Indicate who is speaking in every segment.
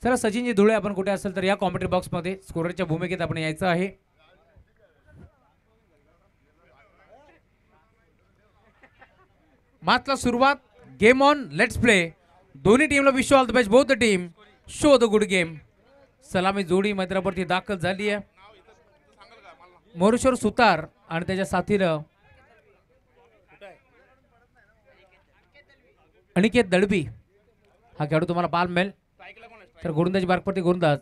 Speaker 1: चला सचिनजी धुळे आपण कुठे असेल तर या कॉमेंट्री बॉक्समध्ये स्कोररच्या भूमिकेत आपण यायचं आहे. मॅचला सुरुवात. Game on, let's play. दोन्ही टीमला wish all the best. Both the team show the good game. सलामी जोडी मैदानावरती दाखल झाली आहे. मोरेश्वर सुतार आणि त्याच्या साथीनं अनिकेत दळबी हा खेळाडू तुम्हाला पाहायला मिळेल. तर गोलंदाजी बारपती गोलंदाज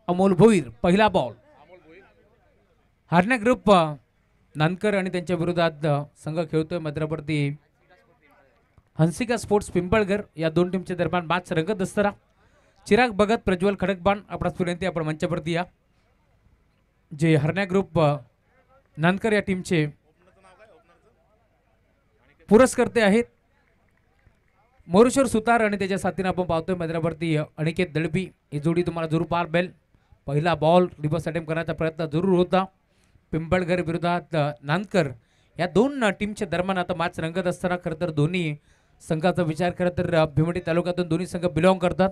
Speaker 1: अमोल भोईर. पहिला बॉल. हरण्या ग्रुप नानकर आणि त्यांच्या विरोधात संघ खेळतोय मैदानावरती हंसिका स्पोर्ट्स पिंपळगर. या दोन टीमच्या दरम्यान मॅच रंगत असताना चिराग भगत, प्रज्वल खडकबाण आपणास विनंती आपण मंचावरती या. जे हरण्या ग्रुप नानकर या टीमचे पुरस्कर्ते आहेत. मोरेश्वर सुतार आणि त्याच्या साथीने आपण पाहतोय मैदानावरती अनिकेत दळबी. ही जोडी तुम्हाला जरूर पाहायला मिळेल. पहिला बॉल रिव्हर्स अटेम्प्ट करण्याचा प्रयत्न जरूर होता. पिंपळगर विरोधात नानकर या दोन टीमच्या दरम्यान आता मॅच रंगत असताना खरं तर दोन्ही संघाचा विचार खरं तर भीमडी तालुक्यातून दोन्ही संघ बिलॉंग करतात.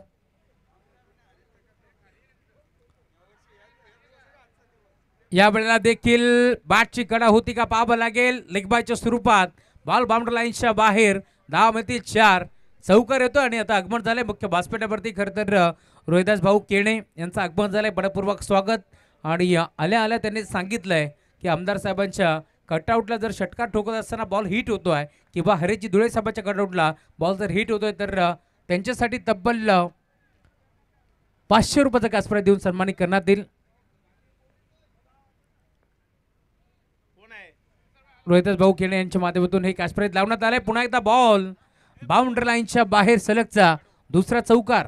Speaker 1: या वेळेला देखील बॅटची कडा होती का पाहावं लागेल. लेगबायच्या स्वरूपात बॉल बाउंड्री लाईनच्या बाहेर. 10 मध्ये 4 चौकार येतो आणि आता आगमन झाले मुख्य बासपेटावरती. खरं तर रोहिदास भाऊ केणे यांचं आगमन झालंय. बडपूर्वक स्वागत. आणि आल्या आल्या त्यांनी सांगितलंय की आमदार साहेबांच्या कटआउटला जर षटकार ठोकत असताना बॉल हिट होतोय किंवा हरेची धुळे साहेबांच्या कटआउटला बॉल जर हिट होतोय तर त्यांच्यासाठी तब्बल 500 रुपयाचा कॅश प्राइज देऊन सन्मानित करण्यात येईल. रोहिदास भाऊ केणे यांच्या माध्यमातून हे कॅश प्राइज लावण्यात आलंय. पुन्हा एकदा बॉल बाउंड्री लाईनच्या बाहेर. सलगचा दुसरा चौकार.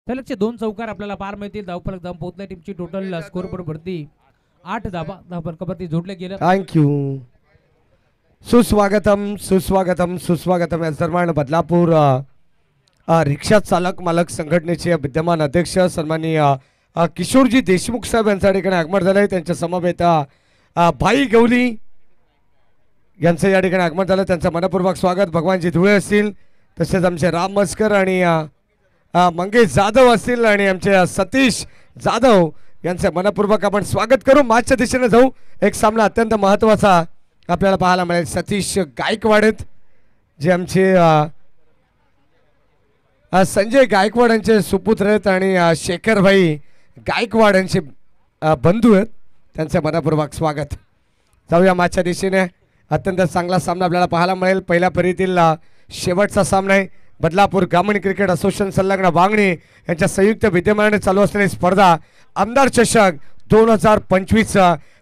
Speaker 1: सलगचे 2 चौकार आपल्याला पार मिळतील. धावफलक धाव पोहोचल्या. टीमची टोटल स्कोर बोर्ड भरती 8 धावा. धावफलकावरती जोडले गेलं.
Speaker 2: थँक्यू. सुस्वागतम सुस्वागतम सुस्वागतम या सन्मान बदलापूर रिक्षा चालक मालक संघटनेचे विद्यमान अध्यक्ष सन्माननीय किशोरजी देशमुख साहेब यांच्या ठिकाणी आगमन झालंय. त्यांच्या समवेत भाई गवली यांचं या ठिकाणी आगमन झालं. त्यांचं मनपूर्वक स्वागत. भगवानजी धुळे असतील, तसेच आमचे राम मस्कर आणि मंगेश जाधव असतील आणि आमचे सतीश जाधव यांचे मनपूर्वक आपण स्वागत करू. मॅचच्या दिशेने जाऊ. एक सामना अत्यंत महत्त्वाचा आपल्याला पाहायला मिळेल. सतीश गायकवाड आहेत जे आमचे संजय गायकवाड यांचे सुपुत्र आहेत आणि शेखरभाई गायकवाड यांचे बंधू आहेत. त्यांचे मनपूर्वक स्वागत. जाऊया मॅचच्या दिशेने. अत्यंत चांगला सामना आपल्याला पाहायला मिळेल. पहिल्या फेरीतील शेवटचा सामना आहे. बदलापूर ग्रामीण क्रिकेट असोसिएशन संलग्न वांगणी यांच्या संयुक्त विद्यमानाने चालू असलेली स्पर्धा आमदार चषक 2025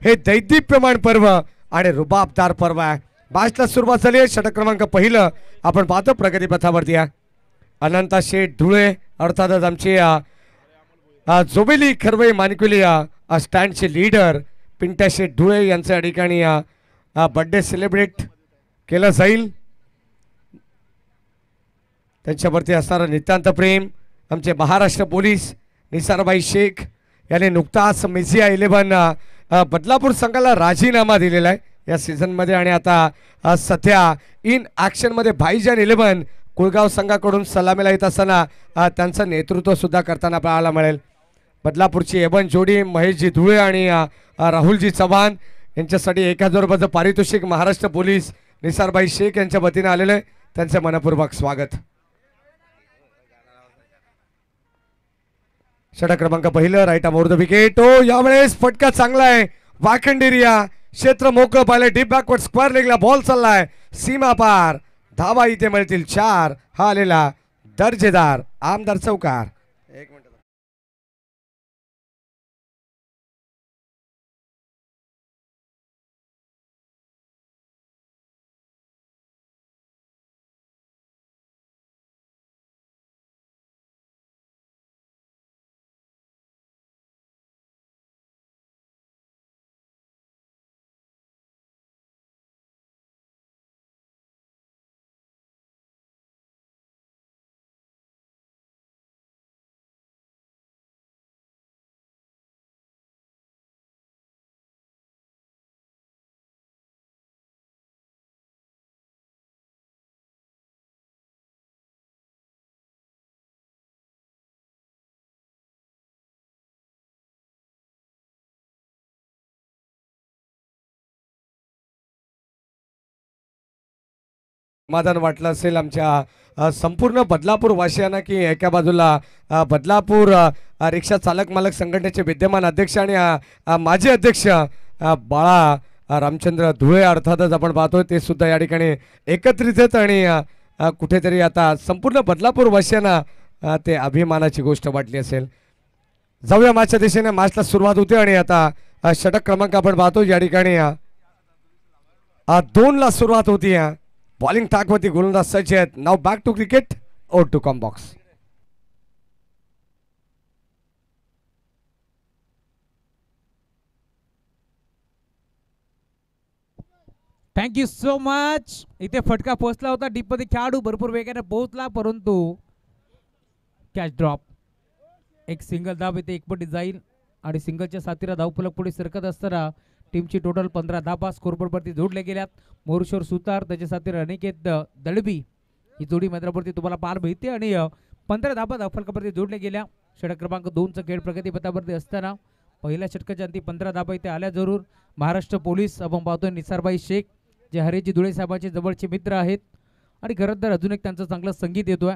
Speaker 2: हे दैदिप्यमान पर्व आणि रुबाबदार पर्व आहे. मॅचला सुरुवात झाली आहे. षटक क्रमांक पहिलं आपण पाहतो प्रगती पथावरती आहे. अनंता शेठ धुळे अर्थातच आमचे जोबेली खरवई मानकुली स्टँडचे लीडर पिंट्या शेठ धुळे यांच्या या ठिकाणी बर्थडे सेलिब्रेट केलं जाईल. त्यांच्यावरती असणारं नितांत प्रेम. आमचे महाराष्ट्र पोलीस निसारबाई शेख यांनी नुकताच मेझिया 11 बदलापूर संघाला राजीनामा दिलेला आहे या सीझनमध्ये आणि आता सध्या इन ॲक्शनमध्ये भाईजान 11 कुळगाव संघाकडून सलामीला येत असताना त्यांचं नेतृत्व सुद्धा करताना पाहायला मिळेल. बदलापूरची एबन जोडी महेशजी धुळे आणि राहुलजी चव्हाण यांच्यासाठी 1000 रुपयाचं पारितोषिक महाराष्ट्र पोलीस निसारबाई शेख यांच्या वतीने आलेलं आहे. त्यांचे मनपूर्वक स्वागत. षटक क्रमांक पहिलं राईट मोर द विकेट. यावेळेस फटका चांगला आहे. वाखंड एरिया क्षेत्र मोकळं पाहिलं. डीप बॅकवर्ड स्क्वेअर लेगला बॉल चाललाय सीमा पार. धावा इथे मिळतील 4. हा आलेला दर्जेदार आमदार चौकार. समाधान वाटलं असेल आमच्या संपूर्ण बदलापूर वासियांना की एका बाजूला बदलापूर रिक्षा चालक मालक संघटनेचे विद्यमान अध्यक्ष आणि माजी अध्यक्ष बाळा रामचंद्र धुळे अर्थातच आपण पाहतोय ते सुद्धा या ठिकाणी एकत्रित आहेत आणि कुठेतरी आता संपूर्ण बदलापूर वासियांना ते अभिमानाची गोष्ट वाटली असेल. जाऊया मॅचच्या दिशेने. मॅचला सुरुवात होते आणि आता षटक क्रमांक आपण पाहतो या ठिकाणी 2ला सुरुवात होती. बॉलिंग टाकवरती गोलंदाज सज्ज आहेत. Now back to cricket or to comm box.
Speaker 1: Thank you so much. इथे फटका पोहोचला होता डीप मध्ये, खेळाडू भरपूर वेगाने पोहोचला परंतु कॅच ड्रॉप. एक सिंगल धाव इथे एकपटी जाईल आणि सिंगलच्या साथीला धावफलक पुढे सरकत असताना टीमची टोटल 15 धाबा स्कोरबोर्डवरती जोडल्या गेल्यात. मोरुश्वर सुतार त्याच्या साथीला अनिकेत दळबी ही जोडी मैदानावरती तुम्हाला पार मिळते आणि 15 धाबा धावफलकावरती जोडल्या गेल्या. षटक क्रमांक 2चा खेळ प्रगतीपथावरती असताना पहिल्या षटकाच्या अंती 15 धाबा इथे आल्या जरूर. महाराष्ट्र पोलीस आपण पाहतोय निसारबाई शेख जे हरेजी धुळे साहेबांचे जवळचे मित्र आहेत आणि खरं तर अजून एक त्यांचं चांगलं संगीत येतोय.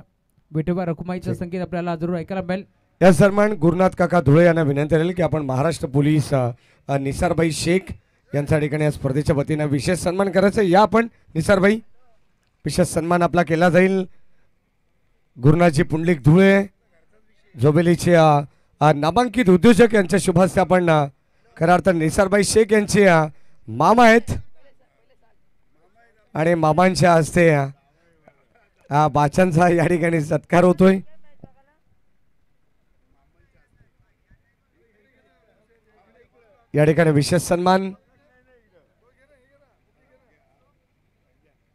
Speaker 1: विठोबा रखुमाईचं संगीत आपल्याला जरूर ऐकायला मिळेल.
Speaker 2: या सन्मान गुरुनाथ काका धुळे यांना विनंती राहील की आपण महाराष्ट्र पोलीस निसारबाई शेख यांच्या ठिकाणी या स्पर्धेच्या वतीनं विशेष सन्मान करायचं. या आपण निसारबाई, विशेष सन्मान आपला केला जाईल. गुरुनाथजी पुंडलिक धुळे जोबेलीचे नामांकित उद्योजक यांच्या शुभास्ते आपण खऱ्या अर्थात निसारबाई शेख यांचे मामा आहेत आणि मामांच्या हस्ते बाच्यांचा या ठिकाणी सत्कार होतोय. या ठिकाणी विशेष सन्मान,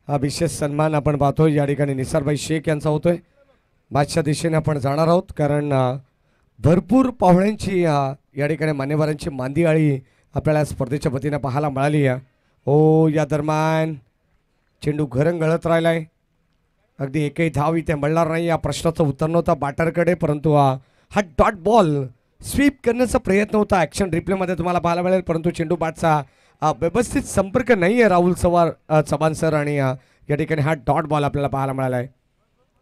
Speaker 2: हा विशेष सन्मान आपण पाहतोय या ठिकाणी निसारबाई शेख यांचा होतोय. मॅचच्या दिशेने आपण जाणार आहोत कारण भरपूर पाहुण्यांची या ठिकाणी मान्यवरांची मांदियाळी आपल्याला स्पर्धेच्या वतीनं पाहायला मिळाली आहे. हो, या दरम्यान चेंडू घरंगळत राहिलाय. अगदी एकही धाव इथे मिळणार नाही या प्रश्नाचं उत्तर नव्हतं बॅटरकडे, परंतु हा डॉट बॉल स्वीप करण्याचा प्रयत्न होता. ॲक्शन रिप्लेमध्ये तुम्हाला पाहायला मिळेल, परंतु चेंडू बॅटचा व्यवस्थित संपर्क नाही आहे राहुल चव्हाण सर आणि या ठिकाणी हा डॉट बॉल आपल्याला पाहायला मिळाला आहे.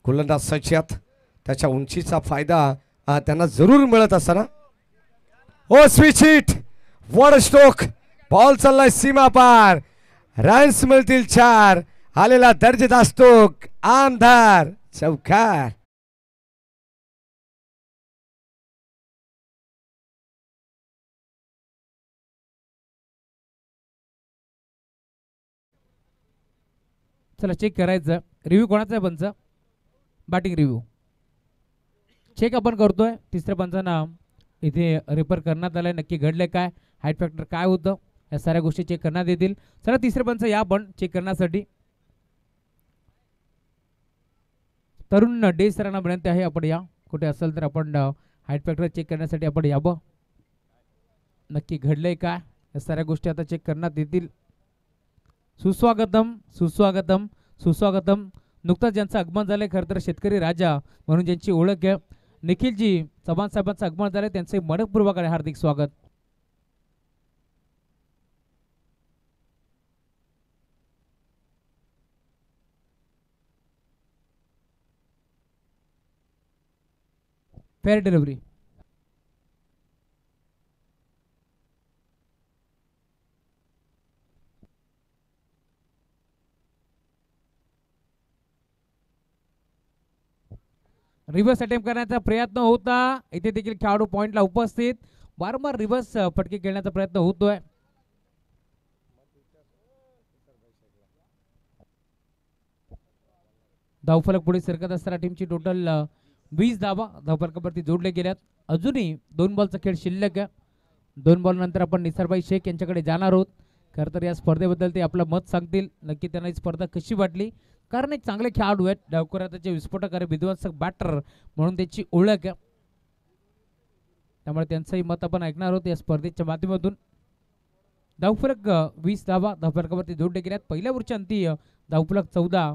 Speaker 2: गोलंदाज सज्जात त्याच्या उंचीचा फायदा त्यांना जरूर मिळत असताना. हो, स्विच हिट, वॉड स्ट्रोक, बॉल चाललाय सीमा पार, रन्स मिळतील 4. आलेला दर्जेदार स्ट्रोक, आमदार चौकार.
Speaker 1: चला चेक करायचं. रिव्ह्यू कोणाचा आहे पंच? बॅटिंग रिव्ह्यू चेक आपण करतोय. तिसऱ्या पंचांना इथे रेफर करण्यात आलंय. नक्की घडले काय, हाईट फॅक्टर काय होतं, या साऱ्या गोष्टी चेक करण्यात येतील. चला तिसरे पंच या आपण चेक करण्यासाठी. तरुण डे सरांना विनंती आहे आपण या, कुठे असेल तर आपण हाईट फॅक्टर चेक करण्यासाठी आपण यावं. नक्की घडलंय काय, या साऱ्या गोष्टी आता चेक करण्यात येतील. सुस्वागतम सुस्वागतम सुस्वागतम. नुकताच ज्यांचं आगमन झालंय खरं तर शेतकरी राजा म्हणून ज्यांची ओळख आहे निखिलजी चव्हाण साहेबांचं आगमन झालंय, त्यांचे मनपूर्वक हार्दिक स्वागत. Fair delivery. रिव्हर्स अटेम्प्ट करण्याचा प्रयत्न होता. इथे देखील खेळाडू पॉइंटला उपस्थित. वारंवार रिव्हर्स फटके खेळण्याचा प्रयत्न होतोय. धावफलक पुढे सरकत असताना टीमची टोटल 20 धावा धावफलकावरती जोडले गेल्यात. अजूनही 2 बॉलचा खेळ शिल्लक आहे. 2 बॉल नंतर आपण निसारबाई शेख यांच्याकडे जाणार आहोत. खरं तर या स्पर्धेबद्दल ते आपलं मत सांगतील. नक्की त्यांना ही स्पर्धा कशी वाटली, कारण एक चांगले खेळाडू आहेत. डावखुऱ्याचे विस्फोटक आणि विध्वंसक बॅटर म्हणून त्याची ओळख आहे. त्यामुळे त्यांचंही मत आपण ऐकणार आहोत या स्पर्धेच्या माध्यमातून. धावफलक 20 धावा धावफलकावरती जोडले गेल्यात. पहिल्या ओव्हरच्या अंती धावफलक 14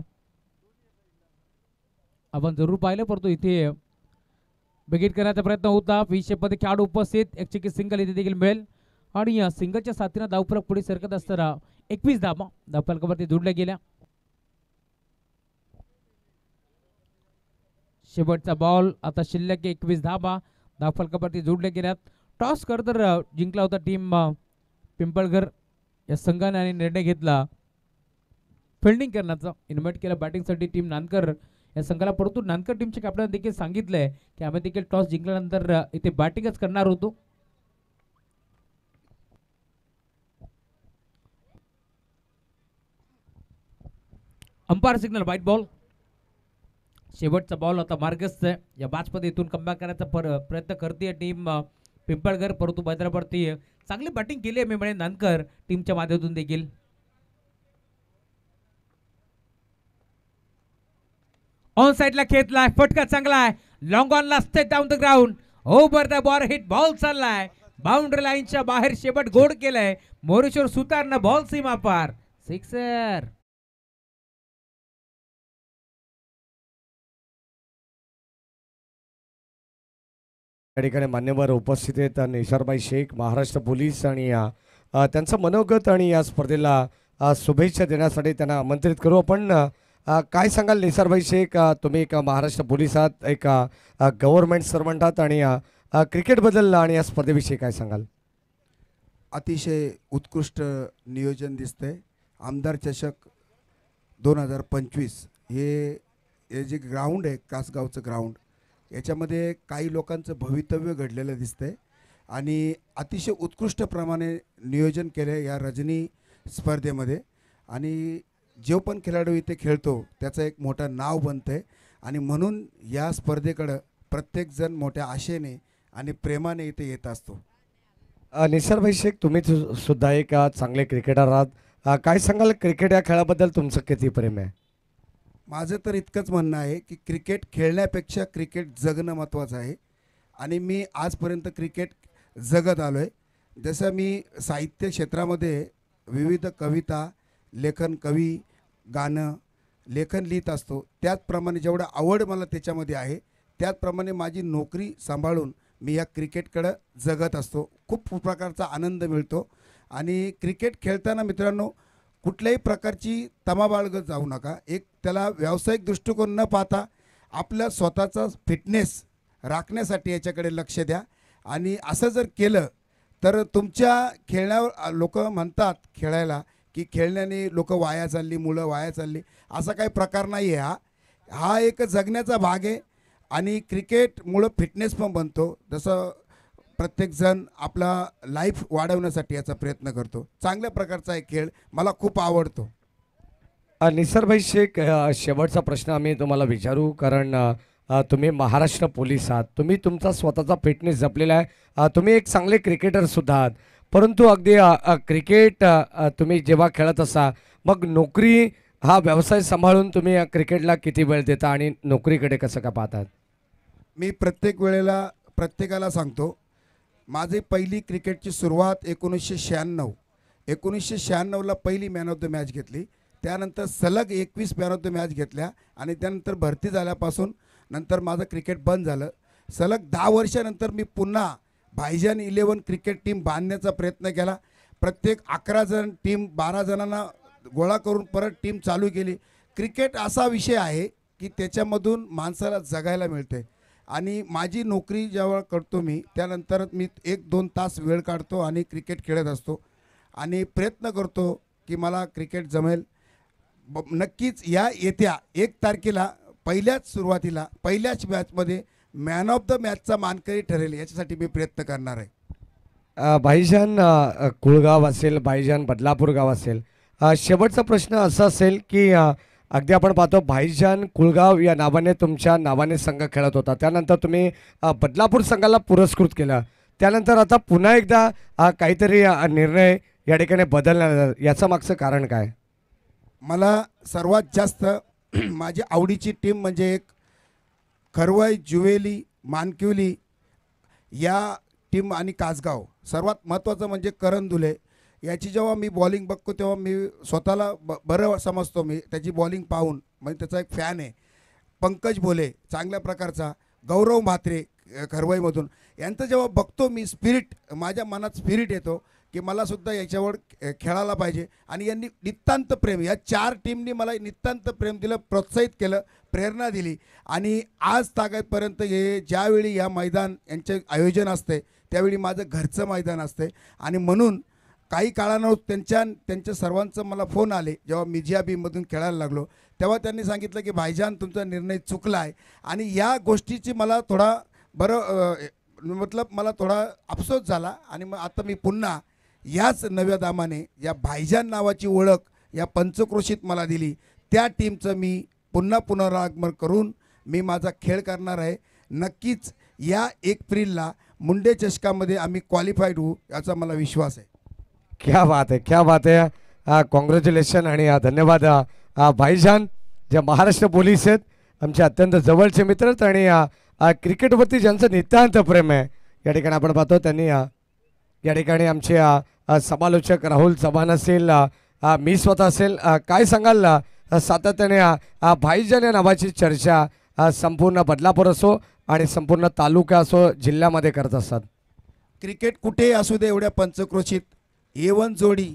Speaker 1: आपण जरूर पाहिलं, परंतु इथे बिगिट करण्याचा प्रयत्न होता. 20 मध्ये खेळाडू उपस्थित. एक चिकी सिंगल इथे देखील मिळेल आणि या सिंगलच्या साथीनं धावफलक पुढे सरकत असताना 21 धावा धावफलकावरती जोडल्या गेल्या. शेवटचा बॉल आता शिल्लक 21 धाबा धावफलकावरती जोडले गेल्यात. टॉस तर जिंकला होता टीम पिंपळघर या संघाने आणि निर्णय घेतला फिल्डिंग करण्याचा. इन्व्हाइट केलं बॅटिंगसाठी टीम नानकर या संघाला, परंतु नानकर टीमच्या कॅप्टन देखील सांगितलंय की आम्ही देखील टॉस जिंकल्यानंतर इथे बॅटिंगच करणार होतो. Umpire signal wide ball. शेवटचा बॉल आता मार्गस्थ आहे. या मॅचमध्ये इथून कमबॅक करायचा प्रयत्न करते टीम पिंपळघर, परंतु मैदानावरती चांगली बॅटिंग केली आहे मी म्हणेन नानकर टीमच्या माध्यमातून देखील. ऑन साइडला खेचलाय, फटका चांगला आहे, लॉंग ऑनला straight down the ground, over the ball hit ball चाललाय बाउंड्री लाईनच्या बाहेर, शेवट गोड केलंय मोरेश्वर सुतारनं बॉल सीमा पार, सिक्सर.
Speaker 2: या ठिकाणी मान्यवर उपस्थित आहेत निसारबाई शेख, महाराष्ट्र पोलीस, आणि त्यांचं मनोगत आणि या स्पर्धेला शुभेच्छा देण्यासाठी त्यांना आमंत्रित करू आपण. काय सांगाल निसारबाई शेख, तुम्ही एक महाराष्ट्र पोलीस आहात, एक गव्हर्नमेंट सर्वंट आहात, आणि क्रिकेटबद्दल आणि या स्पर्धेविषयी काय सांगाल?
Speaker 3: अतिशय उत्कृष्ट नियोजन दिसतंय. आमदार चषक 2025 हे जे ग्राउंड आहे कासगावचं ग्राउंड, याच्यामध्ये काही लोकांचं भवितव्य घडलेलं दिसतंय आणि अतिशय उत्कृष्टप्रमाणे नियोजन केलं आहे या रजनी स्पर्धेमध्ये. आणि जो पण खेळाडू इथे खेळतो त्याचं एक मोठं नाव बनतं आहे आणि म्हणून या स्पर्धेकडं प्रत्येकजण मोठ्या आशेने आणि प्रेमाने इथे येत असतो.
Speaker 2: निसारबाई शेख, तुम्ही सुद्धा एक चांगले क्रिकेटर आहात. काय सांगाल क्रिकेट या खेळाबद्दल तुमचं किती प्रेम आहे?
Speaker 3: माझं तर इतकंच म्हणणं आहे की क्रिकेट खेळण्यापेक्षा क्रिकेट जगणं महत्त्वाचं आहे आणि मी आजपर्यंत क्रिकेट जगत आलो आहे. जसं मी साहित्य क्षेत्रामध्ये विविध कविता, लेखन, कवी, गाणं, लेखन लिहित असतो, त्याचप्रमाणे जेवढं आवड मला त्याच्यामध्ये आहे त्याचप्रमाणे माझी नोकरी सांभाळून मी या क्रिकेटकडं जगत असतो. खूप प्रकारचा आनंद मिळतो आणि क्रिकेट खेळताना मित्रांनो कुठल्याही प्रकारची तमा बाळगत जाऊ नका. एक त्याला व्यावसायिक दृष्टिकोन न पाहता आपल्या स्वतःचा फिटनेस राखण्यासाठी याच्याकडे लक्ष द्या आणि असं जर केलं तर तुमच्या खेळण्यावर लोक म्हणतात खेळायला की खेळण्याने लोक वाया चालली, मुलं वाया चालली, असा काही प्रकार नाही आहे. हा एक जगण्याचा भाग आहे आणि क्रिकेटमुळं फिटनेस पण बनतो. जसं प्रत्येकजण आपला लाईफ वाढवण्यासाठी याचा प्रयत्न करतो. चांगल्या प्रकारचा एक खेळ मला खूप आवडतो.
Speaker 2: निसारबाई शेख, शेवटचा प्रश्न आम्ही तुम्हाला विचारू, कारण तुम्ही महाराष्ट्र पोलीस आहात, तुम्ही तुमचा स्वतःचा फिटनेस जपलेला आहे, तुम्ही एक चांगले क्रिकेटर सुद्धा आहात, परंतु अगदी क्रिकेट तुम्ही जेव्हा खेळत असा मग नोकरी हा व्यवसाय सांभाळून तुम्ही क्रिकेटला किती वेळ देता आणि नोकरीकडे कसं का पाहतात?
Speaker 3: मी प्रत्येक वेळेला प्रत्येकाला सांगतो, माझी पहिली क्रिकेटची सुरुवात 1996ला पहिली मॅन ऑफ द मॅच घेतली. त्यानंतर सलग 21 मॅन ऑफ द मॅच घेतल्या आणि त्यानंतर भरती झाल्यापासून नंतर माझं क्रिकेट बंद झालं. सलग 10 वर्षानंतर मी पुन्हा भाईजान 11 क्रिकेट टीम बांधण्याचा प्रयत्न केला. प्रत्येक 11 जण टीम 12 जणांना गोळा करून परत टीम चालू केली. क्रिकेट असा विषय आहे की त्याच्यामधून माणसाला जगायला मिळते आणि माझी नोकरी जेव्हा करतो मी त्यानंतर मी 1-2 तास वेळ काढतो आणि क्रिकेट खेळत असतो आणि प्रयत्न करतो की मला क्रिकेट जमेल. नक्कीच या येत्या 1 तारखेला पहिल्याच सुरुवातीला पहिल्याच मॅचमध्ये मॅन ऑफ द मॅचचा मानकरी ठरेल याच्यासाठी मी प्रयत्न करणार आहे.
Speaker 2: भाईजान कुळगाव असेल, भाईजान बदलापूर गाव असेल, शेवटचा प्रश्न असा असेल की अगदी आपण पाहतो भाईजान कुळगाव या नावाने तुमच्या नावाने संघ खेळत होता, त्यानंतर तुम्ही बदलापूर संघाला पुरस्कृत केलं, त्यानंतर आता पुन्हा एकदा काहीतरी निर्णय या ठिकाणी बदलण्यात, याचं मागचं कारण काय?
Speaker 3: मला सर्वात जास्त माझी आवडीची टीम म्हणजे एक खरवई, जुवेली, मानकिवली या टीम आणि कासगाव. सर्वात महत्त्वाचं म्हणजे करंदुले. याची जेव्हा मी बॉलिंग बघतो तेव्हा मी स्वतःला बरं समजतो. मी त्याची बॉलिंग पाहून म्हणजे त्याचा एक फॅन आहे. पंकज बोले चांगल्या प्रकारचा, गौरव म्हात्रे खरवईमधून, यांचं जेव्हा बघतो मी स्पिरिट, माझ्या मनात स्पिरिट येतो की मला सुद्धा याच्यावर खेळायला पाहिजे आणि यांनी नितांत प्रेम, या 4 टीमनी मला नितांत प्रेम दिलं, प्रोत्साहित केलं, प्रेरणा दिली आणि आज तागतपर्यंत हे ज्यावेळी या मैदान यांचे आयोजन असते त्यावेळी माझं घरचं मैदान असते आणि म्हणून काही काळानं त्यांच्या सर्वांचं मला फोन आले जेव्हा मिजिया बीमधून खेळायला लागलो तेव्हा त्यांनी सांगितलं की भाईजान तुमचा निर्णय चुकला आहे आणि या गोष्टीची मला थोडा मला थोडा अफसोस झाला आणि मग आता मी पुन्हा याच नव्या दामाने या भाईजान नावाची ओळख या पंचक्रोशीत मला दिली त्या टीमचं मी पुन्हा पुनरागमन करून मी माझा खेळ करणार आहे. नक्कीच या 1 एप्रिलला मुंडे चषकामध्ये आम्ही क्वालिफाईड होऊ याचा मला विश्वास आहे.
Speaker 2: क्या बात है, क्या बात है. कॉंग्रॅच्युलेशन आणि धन्यवाद भाईजान, जे महाराष्ट्र पोलीस आहेत आमचे अत्यंत जवळचे मित्र आहेत आणि क्रिकेटवरती ज्यांचं नितांत प्रेम आहे या ठिकाणी आपण पाहतो. त्यांनी या ठिकाणी आमचे समालोचक राहुल चव्हाण असेल, मी स्वतः असेल, काय सांगाल सातत्याने भाईजान या नावाची चर्चा संपूर्ण बदलापूर असो आणि संपूर्ण तालुका असो जिल्ह्यामध्ये करत असतात.
Speaker 3: क्रिकेट कुठेही असू दे एवढ्या पंचक्रोशीत A1 जोडी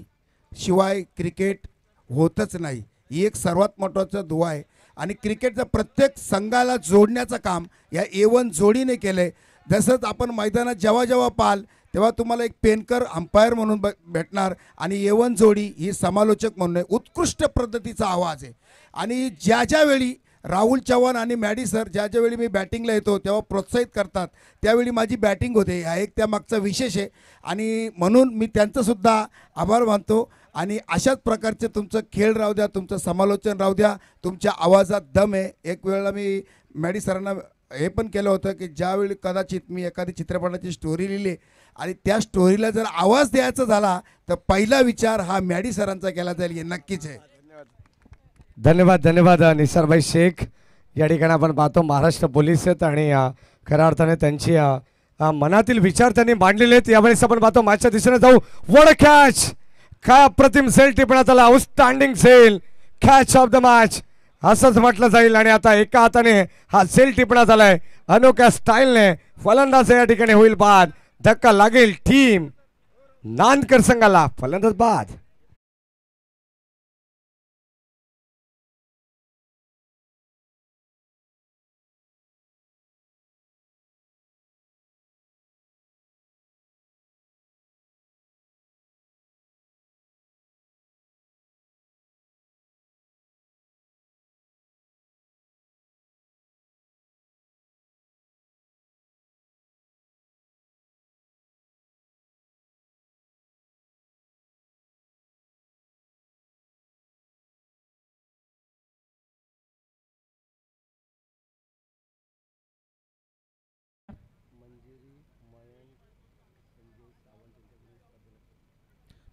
Speaker 3: शिवाय क्रिकेट होतच नाही, ही एक सर्वात महत्त्वाचा दुवा आहे आणि क्रिकेटचं प्रत्येक संघाला जोडण्याचं काम या A1 जोडीने केलं आहे. जसंच आपण मैदानात जेव्हा जेव्हा पाहाल तेव्हा तुम्हाला एक पेनकर अंपायर म्हणून भेटणार आणि A1 जोडी ही समालोचक म्हणून उत्कृष्ट पद्धतीचा आवाज आहे आणि ज्या वेळी राहुल चव्हाण आणि मॅडी सर ज्यावेळी मी बॅटिंगला येतो तेव्हा प्रोत्साहित करतात त्यावेळी माझी बॅटिंग होते, हा एक त्यामागचा विशेष आहे आणि म्हणून मी त्यांचंसुद्धा आभार मानतो आणि अशाच प्रकारचे तुमचं खेळ राहू द्या, तुमचं समालोचन राहू द्या, तुमच्या आवाजात दम आहे. एक वेळेला मी मॅडी सरांना हे पण केलं होतं की ज्यावेळी कदाचित मी एखादी चित्रपटाची स्टोरी लिहिली आणि त्या स्टोरीला जर आवाज द्यायचा झाला तर पहिला विचार हा मॅडी सरांचा केला जाईल, हे नक्कीच आहे.
Speaker 2: धन्यवाद, धन्यवाद निसारभाई शेख. या ठिकाणी आपण पाहतो महाराष्ट्र पोलीस आहेत आणि खऱ्या अर्थाने त्यांची मनातील विचार त्यांनी मांडलेले आहेत. यावेळेस आपण पाहतो मॅचच्या दिशेने जाऊ. वड कॅच, काय अप्रतिम सेल टिपण्यात आला, आउटस्टँडिंग सेल, कॅच ऑफ द मॅच असंच म्हटलं जाईल आणि आता एका हाताने हा सेल टिपण्यात आलाय अनोख्या स्टाईलने. फलंदाज या ठिकाणी होईल बाद, धक्का लागेल टीम नांदकर संघाला, फलंदाज बाद.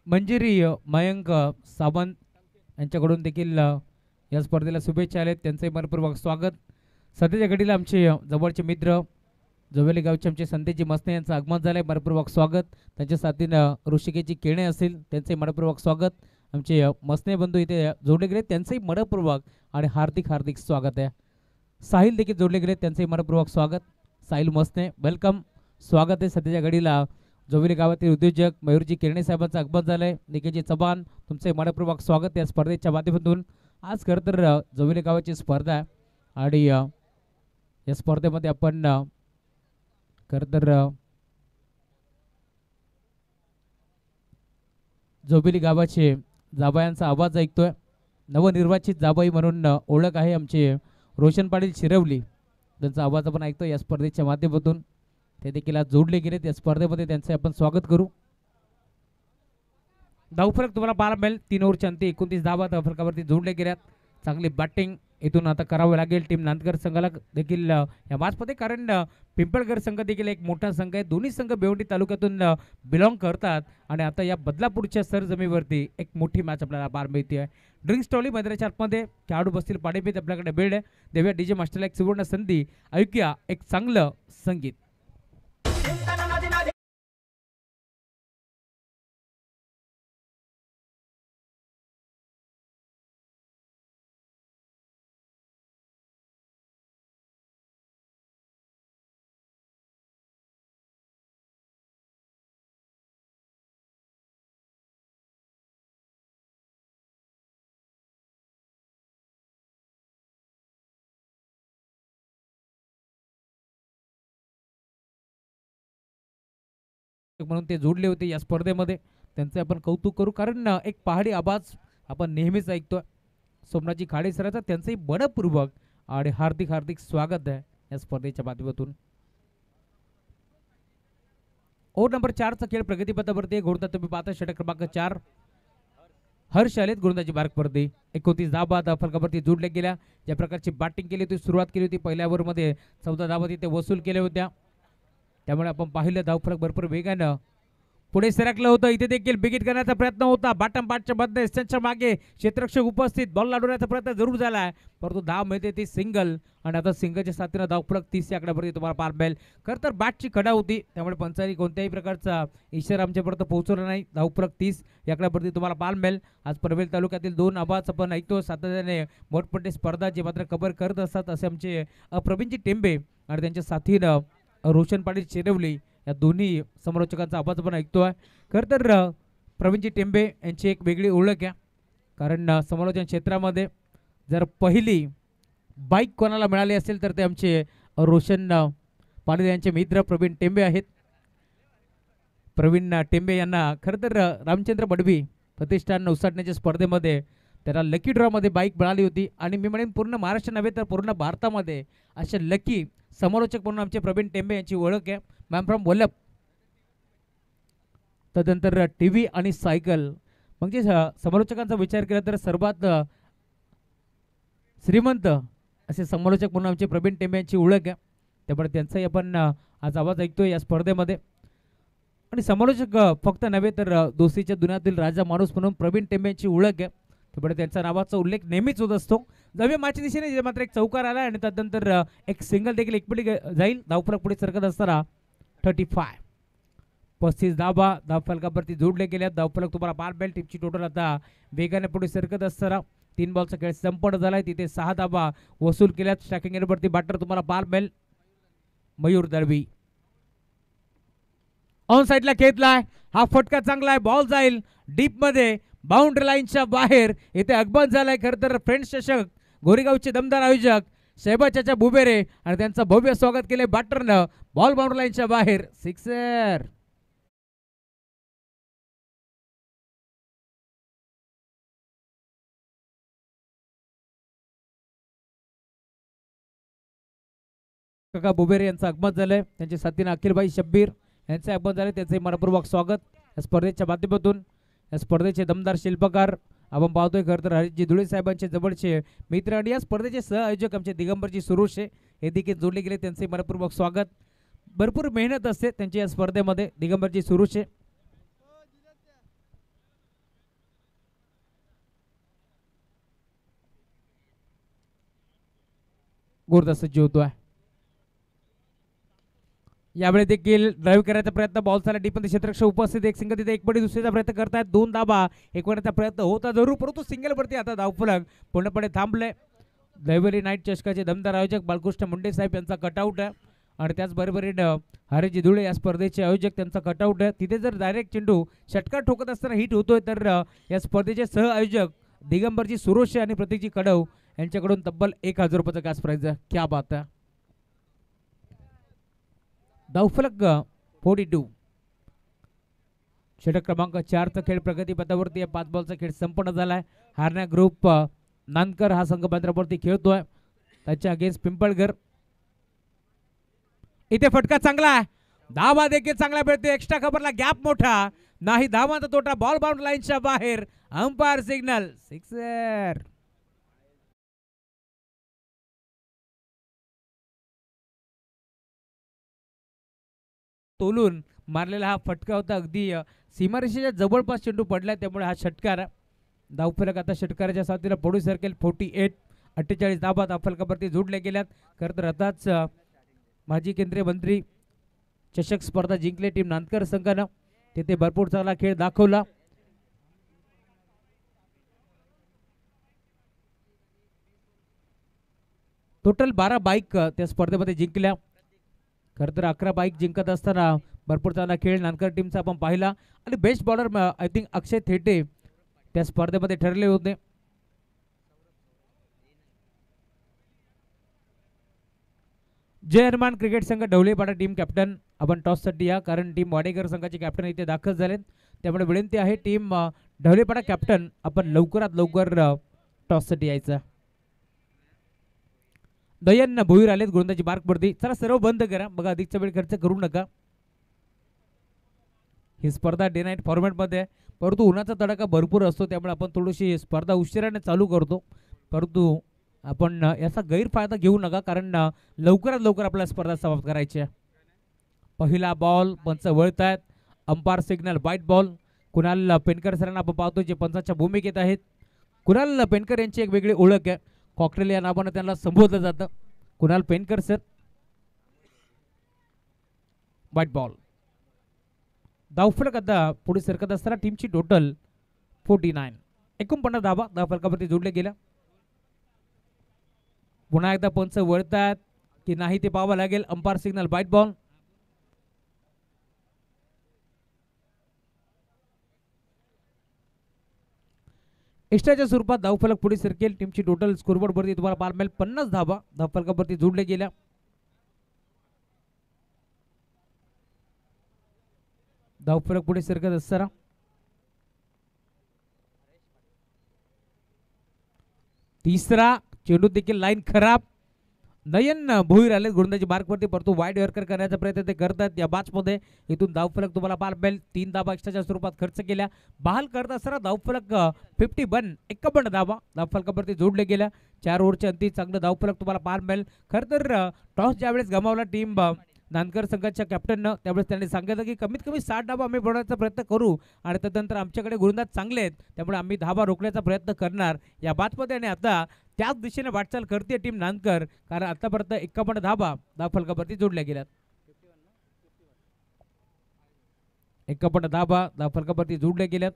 Speaker 1: मंजिरी मयंक सावंत यांच्याकडून देखील या स्पर्धेला शुभेच्छा आलेत, त्यांचंही मनपूर्वक स्वागत. सध्याच्या घडीला आमचे जवळचे मित्र जोवेली गावचे आमचे संदेशजी मसने यांचं आगमन झालं आहे, मनपूर्वक स्वागत. त्यांच्या साथीनं ऋषिकेशजी केणे असतील त्यांचंही मनपूर्वक स्वागत. आमचे मसने बंधू इथे जोडले गेले, त्यांचंही मनपूर्वक आणि हार्दिक हार्दिक स्वागत आहे. साहिल देखील जोडले गेले, त्यांचंही मनपूर्वक स्वागत. साहिल मसने वेलकम, स्वागत आहे. सध्याच्या घडीला जोवेली गावातील उद्योजक मयूरजी किरणे साहेबांचं आगमन झालं आहे. निकेशजी चव्हाण तुमचे मनपूर्वक स्वागत या स्पर्धेच्या माध्यमातून. आज खरं तर जोवेली गावाची स्पर्धा आहे आणि या स्पर्धेमध्ये आपण खरं तर जोबिली गावाचे जाबायांचा आवाज ऐकतोय. नवनिर्वाचित जाबाई म्हणून ओळख आहे आमचे रोशन पाटील शिरवली, त्यांचा आवाज आपण ऐकतो या स्पर्धेच्या माध्यमातून. ते देखील आज जोडले गेले त्या स्पर्धेमध्ये, त्यांचे आपण स्वागत करू. धावफलक तुम्हाला पाहायला मिळेल 3 ओव्हरच्या अंती 29 धावा धावफलकावरती जोडले गेल्यात. चांगली बॅटिंग इथून आता करावं लागेल टीम नांदकर संघाला देखील या मॅचमध्ये, कारण पिंपळगड संघ देखील एक मोठा संघ आहे. दोन्ही संघ बेवंडी तालुक्यातून बिलॉंग करतात आणि आता या बदलापूरच्या सरजमीवरती एक मोठी मॅच आपल्याला पाहायला मिळते. ड्रिंक्स टॉली मैदानाच्या आतमध्ये खेळाडू बसतील पाडेपीत आपल्याकडे बेल्ड आहे. देव्या डीजे मास्टरला एक सुवर्ण संधी, ऐकूया एक चांगलं संगीत. म्हणून ते जोडले होते या स्पर्धेमध्ये. त्यांचे आपण कौतुक करू, कारण एक पहाडी आवाज आपण नेहमीच ऐकतोय सोमनाथजी खाडे सरांचा. त्यांचंही मनपूर्वक आणि हार्दिक हार्दिक स्वागत आहे या स्पर्धेच्या माध्यमातून. ओव्हर नंबर 4चा खेळ प्रगतीपथावरती घोडता तुम्ही पाहता षटक क्रमांक 4 हर्ष आलेत गोलंदाजी मार्कवरती. 29 धाबा फलकावरती जोडल्या गेल्या. ज्या प्रकारची बॅटिंग केली होती, सुरुवात केली होती पहिल्या ओव्हरमध्ये 14 धाबा तिथे वसूल केल्या होत्या. त्यामुळे आपण पाहिलं धावफलक भरपूर वेगानं पुढे सरकलं होतं. इथे देखील बिगिट करण्याचा प्रयत्न होता. बॉटम पार्टच्या मध्ये त्यांच्या मागे क्षेत्ररक्षक उपस्थित, बॉल लाडवण्याचा प्रयत्न जरूर झाला, परंतु धाव मिळते ती सिंगल. आणि आता सिंगलच्या साथीनं धावफलक 30 या आकड्यावरती तुम्हाला पार मिळेल. खरं तर बॅटची कडा होती, त्यामुळे पंचांनी कोणत्याही प्रकारचा इशारा आमच्यापर्यंत पोहोचवला नाही. धावफलक 30 या आकड्यावरती तुम्हाला पार मिळेल. आज पनवेल तालुक्यातील 2 आवाज आपण ऐकतो सातत्याने मोठमोठे स्पर्धा जे मात्र कव्हर करत असतात असे आमचे प्रवीणजी टेंबे आणि त्यांच्या साथीनं रोशन पाटील चिरवली या दोन्ही समालोचकांचा आवाज आपण ऐकतोय. खरं तर प्रवीणजी टेंबे यांची एक वेगळी ओळख आहे, कारण समालोचन क्षेत्रामध्ये जर पहिली बाईक कोणाला मिळाली असेल तर ते आमचे रोशन पाटील यांचे मित्र प्रवीण टेंबे आहेत. प्रवीण टेंबे यांना खरं तर रामचंद्र बडवी प्रतिष्ठान उसाटण्याच्या स्पर्धेमध्ये त्याला लकी ड्रॉमध्ये बाईक मिळाली होती. आणि मी म्हणेन पूर्ण महाराष्ट्र नव्हे तर पूर्ण भारतामध्ये असे लकी समालोचक म्हणून आमचे प्रवीण टेंबे यांची ओळख आहे. Ma'am from Vallabh. तदनंतर TV आणि सायकल, म्हणजे समालोचकांचा विचार केला तर सर्वात श्रीमंत असे समालोचक म्हणून आमचे प्रवीण टेंबे यांची ओळख आहे. त्यामुळे त्यांचाही आपण आज आवाज ऐकतोय या स्पर्धेमध्ये. आणि समालोचक फक्त नव्हे तर दोस्तीच्या दुनियातील राजा माणूस म्हणून प्रवीण टेंबे यांची ओळख आहे. त्यामुळे त्यांच्या नावाचा उल्लेख नेहमीच होत असतो. जाऊया माझ्या दिशेने, जे मात्र एक चौकार आला आणि त्यानंतर एक सिंगल देखील एकपटी जाईल. धावफलक पुढे सरकत असताना 35 35 धाबा धावफलकावरती जोडले गेल्या. धावफलक तुम्हाला पार मिळेल. टीमची टोटल आता वेगाने पुढे सरकत असताना 3 बॉलचा खेळ संपन्न झालाय. तिथे 6 धाबा वसूल केल्यात. स्ट्रायकिंग एंडवरती बॅटर तुम्हाला पार मिळेल मयूर दळवी. ऑन साईडला खेळलाय, हा फटका चांगला आहे, बॉल जाईल डीप मध्ये बाउंड्री लाईनच्या बाहेर. इथे अगमन झालाय. खरं तर फ्रेंड्स चषक गोरेगावचे दमदार आयोजक शहबाज चाचा बुबेरे आणि त्यांचं भव्य स्वागत केले बॅटरनं. बॉल बाउंड्री लाईनच्या बाहेर, सिक्सर. काका बुबेरे यांचं आगमन झालंय. त्यांच्या साथीनं अखिलभाई शब्बीर यांचे आगमन झाले. त्यांचे मनपूर्वक स्वागत या स्पर्धेच्या माध्यमातून. या स्पर्धेचे दमदार शिल्पकार आपण पाहतोय खरं तर हरीशजी धुळे साहेबांचे जवळचे मित्र आणि या स्पर्धेचे सहआयोजक आमचे दिगंबरजी सुरुशे हे देखील जोडले गेले. त्यांचे मनपूर्वक स्वागत. भरपूर मेहनत असते त्यांची या स्पर्धेमध्ये. दिगंबरजी सुरुशे गोरदा सज्ज होतोय. यावेळी देखील ड्राईव्ह करायचा प्रयत्न, बॉल झाला डीपमध्ये क्षेत्ररक्षक उपस्थित. एक सिंगल तिथे एकपडी दुसरीचा प्रयत्न करतायत. 2 धाबा एक करण्याचा प्रयत्न होता जरूर, परंतु सिंगलवरती आता धावफलक पूर्णपणे थांबले. दैवरी नाईट चषकाचे दमदार आयोजक बालकृष्ण मुंडे साहेब यांचा कटआउट आहे आणि त्याचबरोबरीनं हरीशजी धुळे या स्पर्धेचे आयोजक त्यांचा कटआउट आहे. तिथे जर डायरेक्ट चेंडू षटकार ठोकत असताना हिट होतोय तर या स्पर्धेचे सहआयोजक दिगंबरजी सुरोशे आणि प्रतीकजी कडव यांच्याकडून तब्बल 1000 रुपयाचा कॅश प्राइज आहे. क्या बात आहे. धावफलक 42. षटक क्रमांक 4चा खेळ प्रगतीपथावरती या 5 बॉलचा खेळ संपन्न झालाय. हारण्या ग्रुप नानकर हा संघ मैदानावरती खेळतोय त्याच्या अगेन्स्ट पिंपळगर. इथे फटका चांगला आहे, धावा देखील चांगला मिळते. एक्स्ट्रा खबरला गॅप मोठा नाही, धावांचा तोटा. बॉल बाउंड्री लाईनच्या बाहेर, अंपायर सिग्नल, सिक्सर. तोलून मारलेला हा फटका होता. अगदी सीमारेषेच्या जवळपास चेंडू पडला, त्यामुळे हा षटकार. धावफलक आता षटकाराच्या साथीला पुढे सरकेल. 48 48 धाबा धावफलकावरती जोडल्या गेल्यात. खरं तर आताच माजी केंद्रीय मंत्री चषक स्पर्धा जिंकले टीम नांदकर संघानं. तिथे भरपूर चांगला खेळ दाखवला. टोटल 12 बाईक त्या स्पर्धेमध्ये जिंकल्या. खरं तर 11 बाईक जिंकत असताना भरपूर चांगला खेळ नांदकर टीमचा आपण पाहिला. आणि बेस्ट बॉलर आय थिंक अक्षय थेटे त्या स्पर्धेमध्ये ठरले होते. जय हनुमान क्रिकेट संघ ढवळीपाडा टीम कॅप्टन आपण टॉससाठी या, कारण टीम वाडेकर संघाचे कॅप्टन इथे दाखल झालेत, त्यामुळे विनंती आहे टीम ढवळीपाडा कॅप्टन आपण लवकरात लवकर टॉससाठी यायचं. दयन भोईर आलेत गोलंदाजी मार्कवरती. चला सर्व बंद करा, बघा अधिकचा वेळ खर्च करू नका. ही स्पर्धा डे नाईट फॉर्मॅटमध्ये आहे, परंतु उन्हाचा तडाखा भरपूर असतो, त्यामुळे आपण थोडीशी स्पर्धा उशिराने चालू करतो. परंतु आपण याचा गैरफायदा घेऊ नका, कारण लवकरात लवकर आपल्याला स्पर्धा समाप्त करायची आहे. पहिला बॉल पंच वळतायत, umpire signal wide ball. Kunal Penkar सरांना आपण पाहतो जे पंचाच्या भूमिकेत आहेत. कुणाल पेनकर यांची एक वेगळी ओळख आहे, कॉकटेल या नावानं त्यांना संबोधलं जातं. कुणाल पेनकर सर. White ball. धावफलक आता पुढे सरकत असताना टीमची टोटल 49. 49 धावा धावफलकावरती जोडले गेल्या. पुन्हा एकदा पंच वळतात की नाही ते पाहावं लागेल. Umpire signal wide ball. एक्स्ट्राच्या स्वरूपात धावफलक पुढे सरकेल. टीमची टोटल स्कोरबोर्ड वरती तुम्हाला पाहायला मिळेल 50 धावा धावफलकावरती जोडले गेल्या. धावफलक पुढे सरकत असताना तिसरा चेंडू देखील लाईन खराब. नयन भोईर आले गोलंदाजी मार्कवरती, परंतु वाईड यॉर्कर करण्याचा प्रयत्न ते करतात. या बॅचमध्ये इथून धावफलक तुम्हाला पाहायला मिळेल. 3 धावा एक्स्ट्राच्या स्वरूपात खर्च केल्या. बहाल करत असताना धावफलक 51. 51 धावा धावफलकावरती जोडले गेल्या. 4 ओव्हरच्या अंती चांगलं धावफलक तुम्हाला पाहायला मिळेल. खरं तर टॉस ज्यावेळेस गमावला टीम नांदकर संघाच्या कॅप्टननं, त्यावेळेस त्यांनी सांगितलं की कमीत कमी 60 धावा आम्ही बनवण्याचा प्रयत्न करू, आणि त्यानंतर आमच्याकडे गोलंदाज चांगले आहेत, त्यामुळे आम्ही धावा रोखण्याचा प्रयत्न करणार या बातमध्ये. आणि आता त्याच दिशेने वाटचाल करते टीम नांदकर, कारण आतापर्यंत 51 धावा धावफलकावरती जोडल्या गेल्यात. 51 धावा धावफलकावरती जोडल्या गेल्यात.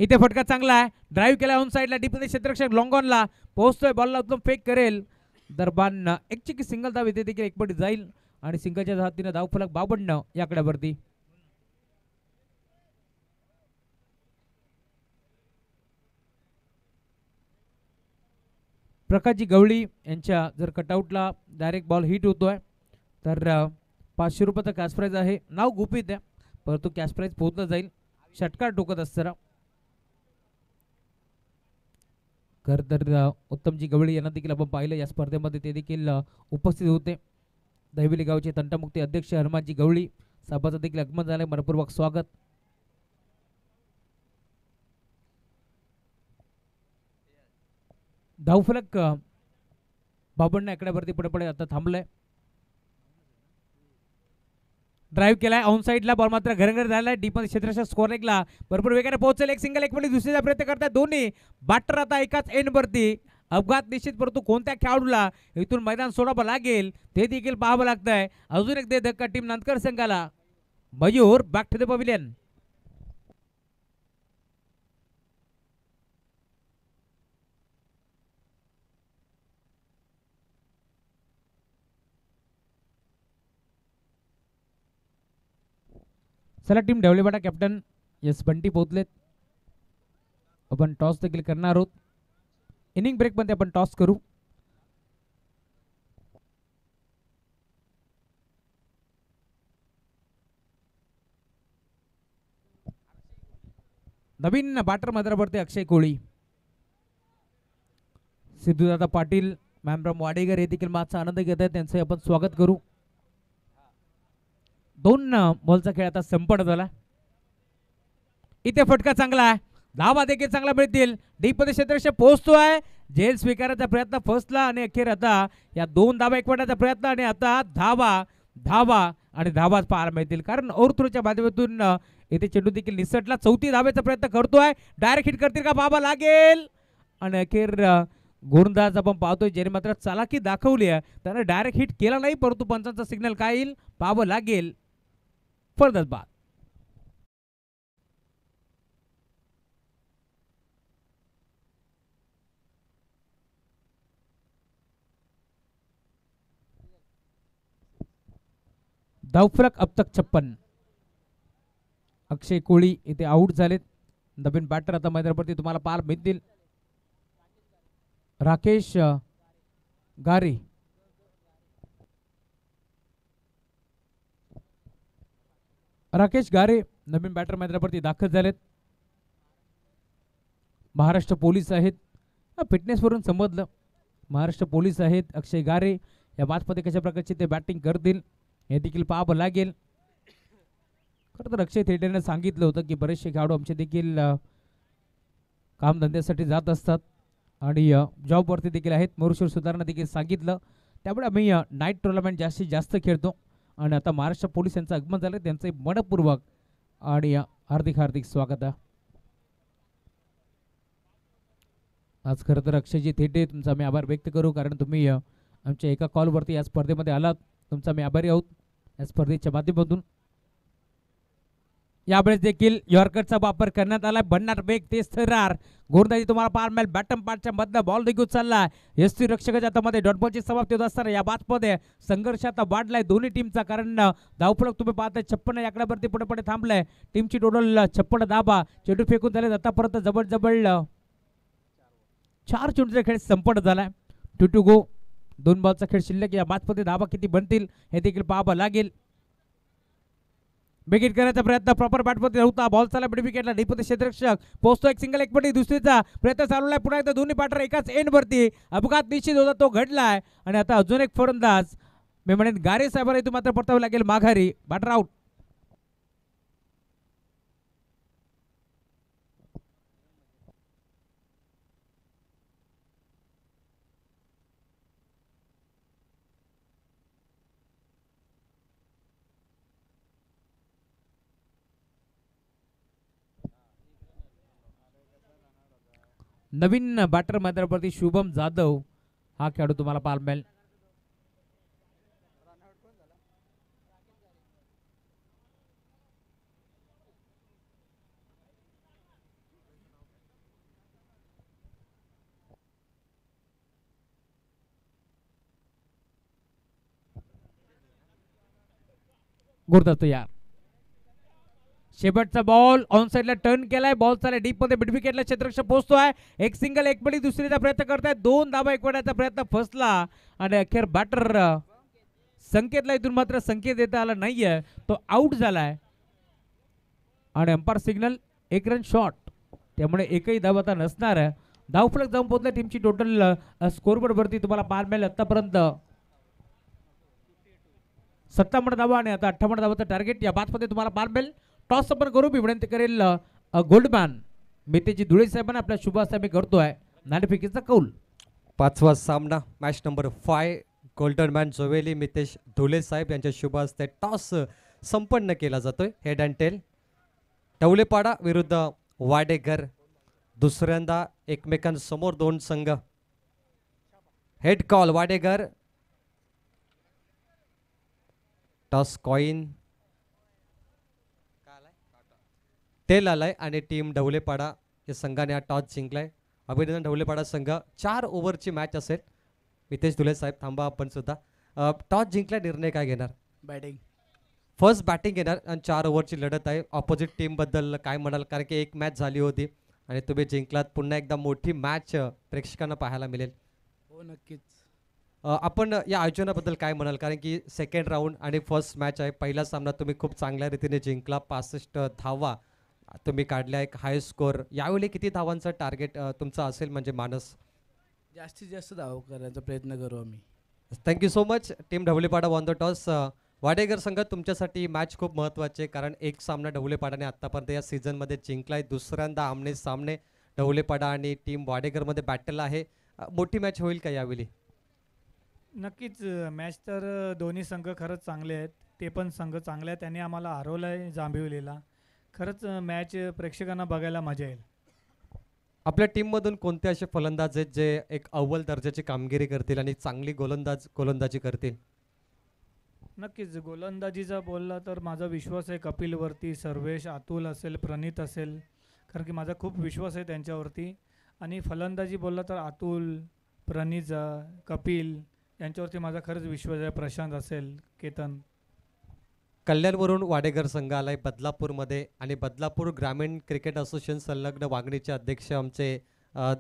Speaker 1: इथे फटका चांगला आहे, ड्राईव्ह केला ऑन साईडला. डीपमध्ये क्षेत्ररक्षक लॉंग ऑनला पोहोचतोय, बॉलला उत्तम फेक करेल. दरबान एक चिकी सिंगल धाव इथे देखील एक पट जाईल, आणि सिंगलच्या हातीने धावफलक 52 या आकड्यावरती. प्रकाशजी गवळी यांच्या जर कटआउटला डायरेक्ट बॉल हिट होतोय तर 500 रुपयाचा कॅश प्राईज आहे. नाव गुपित आहे, परंतु कॅश प्राईज पोहोचलं जाईल. षटकार टोकत असताना खर तर उत्तमजी गवळी यांना देखील आपण पाहिलं या स्पर्धेमध्ये, ते देखील उपस्थित होते. दहिवली गावचे तंटामुक्ती अध्यक्ष हनुमानजी गवळी साहेबांचं देखील आगमन झालंय, मनपूर्वक स्वागत. धावफलक 52 आकड्यावरती पुढे आता थांबलंय. ड्राईव्ह केलाय ऑन साईडला, बॉल मात्र घरघर झालाय. डीपमध्ये क्षेत्राच्या स्कोर लेगला भरपूर वेगाने पोहोचेल. एक सिंगल एक पडी दुसरीचा प्रयत्न करतात दोन्ही बॅटर आता एकाच एंडवरती. अपघात निश्चित, परंतु कोणत्या खेळाडूला इथून मैदान सोडावं लागेल ते देखील पाहावं लागतंय. अजून एक दे धक्का टीम नांदकर संघाला. Mayur back to the pavilion. चला team Dhavalipada captain S Bunty पोहोचलेत. आपण टॉस देखील करणार आहोत. इनिंग ब्रेक मध्ये आपण टॉस करू. नवीन बॅटर मैदानावरती अक्षय कोळी, सिद्धूदादा पाटील, मॅमराम वाडेकर हे देखील मॅचचा आनंद घेत आहेत, त्यांचे आपण स्वागत करू. 2 बॉलचा खेळ आता संपन्न झाला. इथे फटका चांगला आहे, धावा देखील चांगला मिळतील. डीपमध्ये क्षेत्ररक्षक पोहोचतोय, झेल स्वीकारायचा प्रयत्न फर्स्टला, आणि अखेर आता या 2 धावा एकवटायचा प्रयत्न, आणि आता धावा धावा आणि धावाच पाहायला मिळतील, कारण ओव्हरथ्रोच्या माध्यमातून इथे चेंडू देखील निसटला. 34 धावेचा प्रयत्न करतोय, डायरेक्ट हिट करतील का पाहावं लागेल. आणि अखेर गोलंदाज आपण पाहतोय ज्याने मात्र चालाकी दाखवली आहे, त्याने डायरेक्ट हिट केला नाही, परंतु पंचांचा सिग्नल काय येईल पाहावं लागेल. फर्दर बाद. धावफलक अब तक 56. अक्षय कोळी इथे आउट झालेत. नवीन बॅटर आता मैदानावरती तुम्हाला पाहायला मिळतील. राकेश गारे राकेश गारे नवीन बॅटर मैदानावरती दाखल झालेत. महाराष्ट्र पोलीस आहेत. फिटनेसवरून समजलं महाराष्ट्र पोलीस आहेत. अक्षय गारे या मॅचमध्ये कशा प्रकारचे ते बॅटिंग करतील हे देखील पाहावं लागेल. खरं तर अक्षय थेटेने सांगितलं होतं की बरेचसे खेळाडू आमचे देखील कामधंद्यासाठी जात असतात आणि जॉबवरती देखील आहेत. मरुशर सुधारणा देखील सांगितलं. त्यामुळे आम्ही नाईट टुर्नामेंट जास्तीत जास्त खेळतो आणि आता महाराष्ट्र पोलीस यांचं आगमन झालं. त्यांचं मनपूर्वक आणि हार्दिक हार्दिक स्वागत आहे. आज खरं तर अक्षयजी थेटे तुमचा आम्ही आभार व्यक्त करू कारण तुम्ही आमच्या एका कॉलवरती या स्पर्धेमध्ये आलात. तुमचा आम्ही आभारी आहोत या स्पर्धेच्या माध्यमातून. यावेळेस देखील यॉर्करचा वापर करण्यात आला. बनणार वेग तेज थरार गोलंदाजी तुम्हाला पार मिळेल. बॅटम पार्टच्या मधनं बॉल देखील चालला. यष्टी रक्षकाच्या हातामध्ये डॉटबॉलची समाप्ती होत असताना या बातमध्ये संघर्ष आता वाढलाय दोन्ही टीमचा कारण धावफलक तुम्ही पाहताय 56 या आकड्यावरती पुढे पुढे थांबलाय. टीमची टोटल 56 धाबा. चेंडू फेकून झाले आतापर्यंत जवळ 4 चेंडूचा खेळ संपन्न झालाय. 2 गो 2 बॉलचा खेळ शिल्लक. या मॅचमध्ये धाबा किती बनतील हे देखील पाहावं लागेल. विकेट करण्याचा प्रयत्न प्रॉपर बॅटमध्ये नव्हता. बॉल चालला मिड विकेटला. डीपमध्ये क्षेत्ररक्षक पोहोचतो. एक सिंगल एक पटी दुसरीचा प्रयत्न चालू आहे. पुन्हा एकदा दोन्ही बॅटर एकाच एंडवरती. अपघात निश्चित होता तो घडलाय आणि आता अजून एक फलंदाज मी म्हणेन गारे साहेबांना इथून मात्र परतावे लागेल माघारी. Batter out. नवीन बॅटर मैदानावरती शुभम जाधव हा खेळाडू तुम्हाला पाहायला मिळेल. गुरदास तयार. शेवटचा बॉल ऑन साइडला टर्न केलाय. बॉल चालला डीप मध्ये मिड विकेटला. क्षेत्ररक्षक पोहोचतोय. एक सिंगल एक बडी दुसरीचा प्रयत्न करताय. 2 धाबा एकवटाचा प्रयत्न फसला आणि अखेर बॅटर संकेतला इथून मात्र संकेत देता आला नाहीये. तो आउट झालाय आणि अंपायर सिग्नल 1 रन शॉट. त्यामुळे एकही धाव आता नसणार आहे. धावफलक जाऊन पोहोचला. टीमची टोटल स्कोरबोर्ड वरती तुम्हाला पाहायला मिळेल आतापर्यंत 57 धावा आणि आता 58 धावाचं टार्गेट या बातमध्ये तुम्हाला पाहायला मिळेल. टॉस आपण करू. मी विनंती करेल गोल्डमॅन मेतेजी धुळे साहेबांना आपल्या शुभाशय मी करतोय नाणेफेकीचा कौल.
Speaker 4: 5वा सामना मॅच नंबर 5 गोल्डनमॅन जोवेली मितेश धुले साहेब यांच्या शुभ हस्ते टॉस संपन्न केला जातोय. हेड अँड टेल टवलेपाडा विरुद्ध वाडेघर. दुसऱ्यांदा एकमेकांसमोर 2 संघ. Head call Wadeghar. Toss coin tail आलाय आणि टीम ढवलेपाडा या संघाने हा टॉस जिंकलाय. अभिनंदन ढवलेपाडा संघ. 4 ओव्हरची मॅच असेल. मितेश धुले साहेब थांबा आपण सुद्धा. टॉस जिंकला निर्णय काय घेणार?
Speaker 5: बॅटिंग.
Speaker 4: फर्स्ट बॅटिंग येणार आणि 4 ओव्हरची लढत आहे. ऑपोजिट टीम बद्दल काय म्हणाल कारण की एक मॅच झाली होती आणि तुम्ही जिंकलात. पुन्हा एकदा मोठी मॅच प्रेक्षकांना पाहायला मिळेल.
Speaker 5: हो नक्कीच.
Speaker 4: आपण या आयोजनाबद्दल काय म्हणाल कारण की सेकंड राऊंड आणि फर्स्ट मॅच आहे. पहिला सामना तुम्ही खूप चांगल्या रीतीने जिंकला. 65 धावा तुम्ही काढल्या. एक हाय स्कोर. यावेळी किती धावांचा टार्गेट तुमचा असेल म्हणजे मानस?
Speaker 5: जास्तीत जास्त धाव करण्याचा प्रयत्न करू आम्ही.
Speaker 4: Thank you so much. Team Dhavlepada won the toss. Wadeghar संघ तुमच्यासाठी मॅच खूप महत्त्वाची आहे कारण एक सामना ढवलेपाडाने आत्तापर्यंत या सीझनमध्ये जिंकलाय. दुसऱ्यांदा आमने सामने ढवलेपाडा आणि टीम वाडेघरमध्ये बॅटल आहे. मोठी मॅच होईल का यावेळी?
Speaker 6: नक्कीच. मॅच तर दोन्ही संघ खरंच चांगले आहेत. ते पण संघ चांगले आहेत. त्यांनी आम्हाला हरवलं आहे जांभिवलीला. खरंच मॅच प्रेक्षकांना बघायला मजा येईल.
Speaker 4: आपल्या टीममधून कोणते असे फलंदाज आहेत जे एक अव्वल दर्जाची कामगिरी करतील आणि चांगली गोलंदाजी करतील?
Speaker 6: नक्कीच. गोलंदाजीचा बोलला तर माझा विश्वास आहे कपिलवरती. सर्वेश, अतुल असेल, प्रणित असेल, कारण की माझा खूप विश्वास आहे त्यांच्यावरती. आणि फलंदाजी बोलला तर अतुल, प्रणित, कपिल यांच्यावरती माझा खरंच विश्वास आहे. प्रशांत असेल, केतन.
Speaker 4: कल्याणवरून वाडेघर संघ आलाय बदलापूरमध्ये आणि बदलापूर ग्रामीण क्रिकेट असोसिएशन संलग्न वागणीचे अध्यक्ष आमचे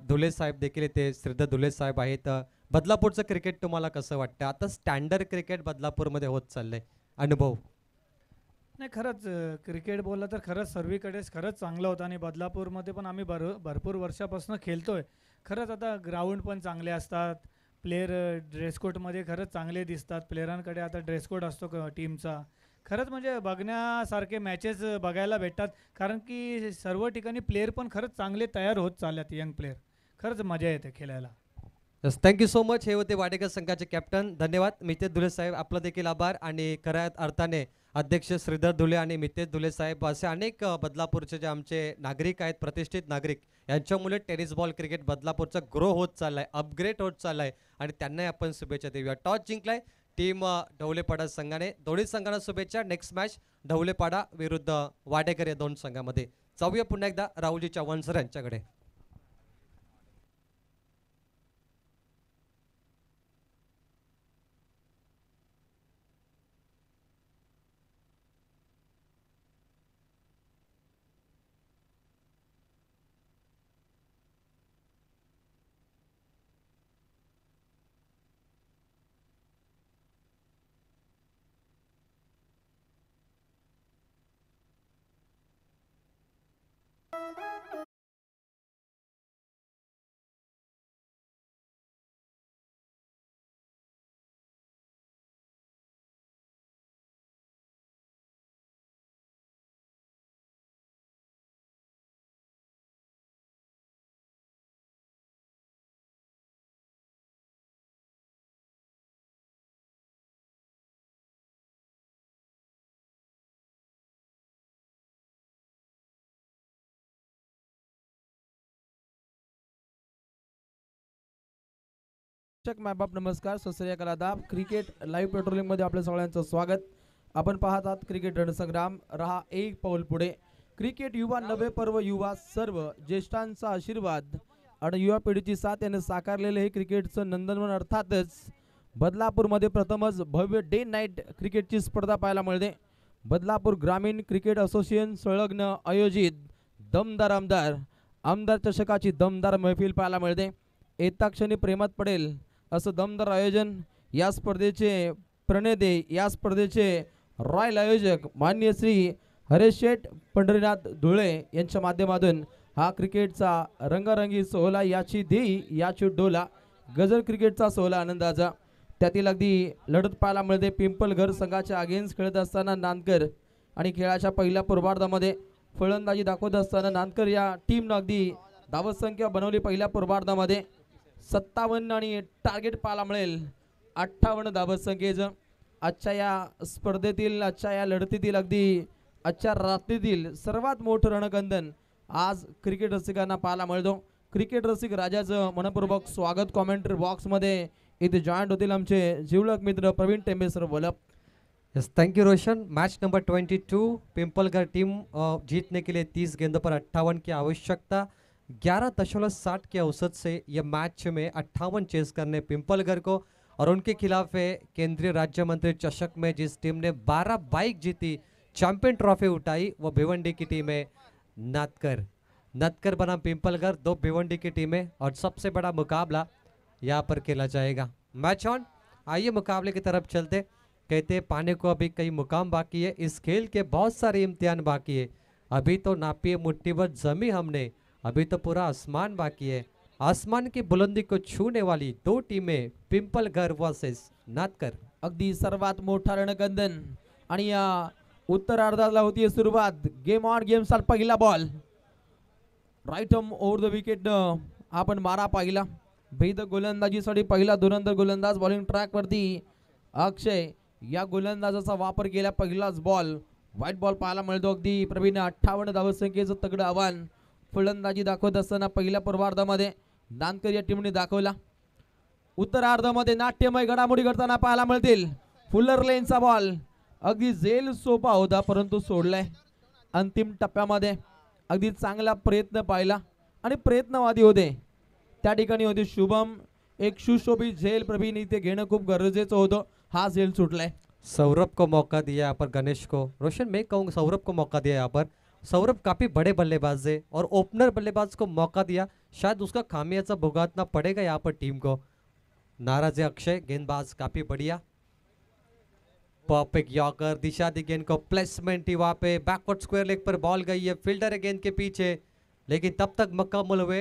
Speaker 4: धुले साहेब देखील येते. श्रीधर धुले साहेब आहेत. बदलापूरचं क्रिकेट तुम्हाला कसं वाटतं? आता स्टँडर्ड क्रिकेट बदलापूरमध्ये होत चाललंय. अनुभव?
Speaker 6: नाही खरंच क्रिकेट बोललं तर खरंच सर्वीकडेच खरंच चांगलं होतं आणि बदलापूरमध्ये पण आम्ही भरपूर वर्षापासून खेळतोय. खरंच आता ग्राउंड पण चांगले असतात. प्लेयर ड्रेस कोडमध्ये खरंच चांगले दिसतात. प्लेयरांकडे आता ड्रेस कोड असतो टीमचा. खरंच म्हणजे बघण्यासारखे मॅचेस बघायला भेटतात. कारण की सर्व ठिकाणी प्लेयर पण खरंच चांगले तयार होत चालल्यात यंग प्लेयर. खरंच मजा येते खेळायला.
Speaker 4: Yes thank you so much. हे होते वाडेकर संघाचे कॅप्टन. धन्यवाद मितेश धुले साहेब, आपला देखील आभार. आणि खऱ्या अर्थाने अध्यक्ष श्रीधर धुले आणि मितेश धुले साहेब असे अनेक बदलापूरचे जे आमचे नागरिक आहेत, प्रतिष्ठित नागरिक, यांच्यामुळे टेनिस बॉल क्रिकेट बदलापूरचा ग्रो होत चाललाय, अपग्रेड होत चाललाय आणि त्यांनाही आपण शुभेच्छा देऊया. टॉस जिंकलाय टीम ढवलेपाडा संघाने. दोन्ही संघांना शुभेच्छा. नेक्स्ट मॅच ढवलेपाडा विरुद्ध वाडेकर या दोन संघामध्ये. जाऊया पुन्हा एकदा राहुलजी चव्हाण सर यांच्याकडे.
Speaker 5: प्रेक्षक मायबाप नमस्कार, सत श्री अकाल, आदाब. क्रिकेट लाईव्ह पेट्रोलिंग मध्ये आपल्या सगळ्यांचं स्वागत. आपण पाहत आहात क्रिकेट रणसंग्राम. रहा एक पाऊल पुढे. क्रिकेट युवा नवे पर्व, युवा सर्व ज्येष्ठांचा आशीर्वाद आणि युवा पिढीची साथ याने साकारलेले हे क्रिकेटचं नंदनवन. अर्थातच बदलापूरमध्ये प्रथमच भव्य डे नाईट क्रिकेटची स्पर्धा पाहायला मिळते. बदलापूर ग्रामीण क्रिकेट असोसिएशन संलग्न आयोजित दमदार आमदार चषकाची दमदार मैफिल पाहायला मिळते. येता क्षणी प्रेमात पडेल असं दमदार आयोजन. या स्पर्धेचे प्रणेते, या स्पर्धेचे रॉयल आयोजक माननीय श्री हरेश शेठ पंढरीनाथ धुळे यांच्या माध्यमातून हा क्रिकेटचा रंगारंगी सोहळा, याची देई याची डोला, गजर क्रिकेटचा सोहळा आनंदाचा. त्यातील अगदी लढत पाहायला मिळते. पिंपलघर संघाच्या अगेन्स्ट खेळत असताना नांदकर आणि खेळाच्या पहिल्या पूर्वार्धामध्ये फलंदाजी दाखवत असताना नांदकर या टीमनं अगदी धावसंख्या बनवली पहिल्या पूर्वार्धामध्ये 57 आणि टार्गेट पाहायला मिळेल 58 धावसंख्येचं. आजच्या या स्पर्धेतील, आजच्या या लढतीतील, अगदी आजच्या रात्रीतील सर्वात मोठं रणकंदन आज क्रिकेट रसिकांना पाहायला मिळतो. क्रिकेट रसिक राजाचं मनपूर्वक स्वागत. कॉमेंट्री बॉक्समध्ये इथे जॉईंट होतील आमचे जिवलग मित्र प्रवीण टेंबे सर वलप.
Speaker 4: Yes thank you Roshan. Match number 22 Pimpalghar team जीतने के लिए 30 गेंदों पर 58 की आवश्यकता, 11.60 के औसत से ये मैच में 58 चेस करने पिंपलघर को. और उनके खिलाफ है केंद्रीय राज्य मंत्री चषक में जिस टीम ने 12 बाइक जीती, चैंपियन ट्रॉफी उठाई, वो भिवंडी की टीम है नतकर बनाम पिंपलघर, 2 भिवंडी की टीम है. और सबसे बड़ा मुकाबला यहाँ पर खेला जाएगा. Match on. आइए मुकाबले की तरफ चलते. कहते पाने को अभी कई मुकाम बाकी है. इस खेल के बहुत सारे इम्तिहान बाकी है. अभी तो नापिए मुट्ठी भर जमी हमने, अभी तो पूरा आसमान बाकी है. आसमान की बुलंदी को छूने वाली 2 टीमें पिंपलघर वर्सेस नातकर.
Speaker 5: अगदी सर्वात मोठा रणकंदन आणि या उत्तरार्धाला होती सुरुवात. Game on game start. पहिला ball right arm over the wicket आपण मारा पाहिला. भेद गोलंदाजीसाठी पहिला धुरंधर गोलंदाज बॉलिंग ट्रॅक वरती अक्षय, या गोलंदाजाचा वापर केला. पहिलाच बॉल व्हाईट बॉल पाहायला मिळतो. अगदी प्रवीण 58 धावसंख्येचं तगडं आव्हान फलंदाजी दाखवत असताना पहिल्या पूर्वार्धामध्ये नांदकर या टीमने दाखवला. उत्तरार्धामध्ये नाट्यमय घडामोडी घडताना पाहायला मिळतील. फुलर लेनचा बॉल अगदी जेल सोपा होता परंतु सोडलाय अंतिम टप्प्यामध्ये. अगदी चांगला प्रयत्न पाहिला आणि प्रयत्नवादी होते त्या ठिकाणी होते शुभम. एक सुशोभित झेल प्रवीण इथे घेणं खूप गरजेचं होतं. हा झेल सुटलाय.
Speaker 4: सौरभ को मौका दिया यहाँ पर, गणेश को. रोशन मैं कहूँगा सौरभ को मौका दिया यहाँ पर. सौरभ काफ़ी बड़े बल्लेबाज है और ओपनर बल्लेबाज को मौका दिया, शायद उसका खामियाजा भुगतना पड़ेगा यहाँ पर टीम को. नाराज है अक्षय. गेंदबाज काफ़ी बढ़िया. परफेक्ट यॉर्कर, दिशा दी गेंद को, प्लेसमेंट ही वहाँ पे, बैकवर्ड स्क्वायर लेग पर बॉल गई है, फील्डर है गेंद के पीछे, लेकिन तब तक मुकम्मल हुए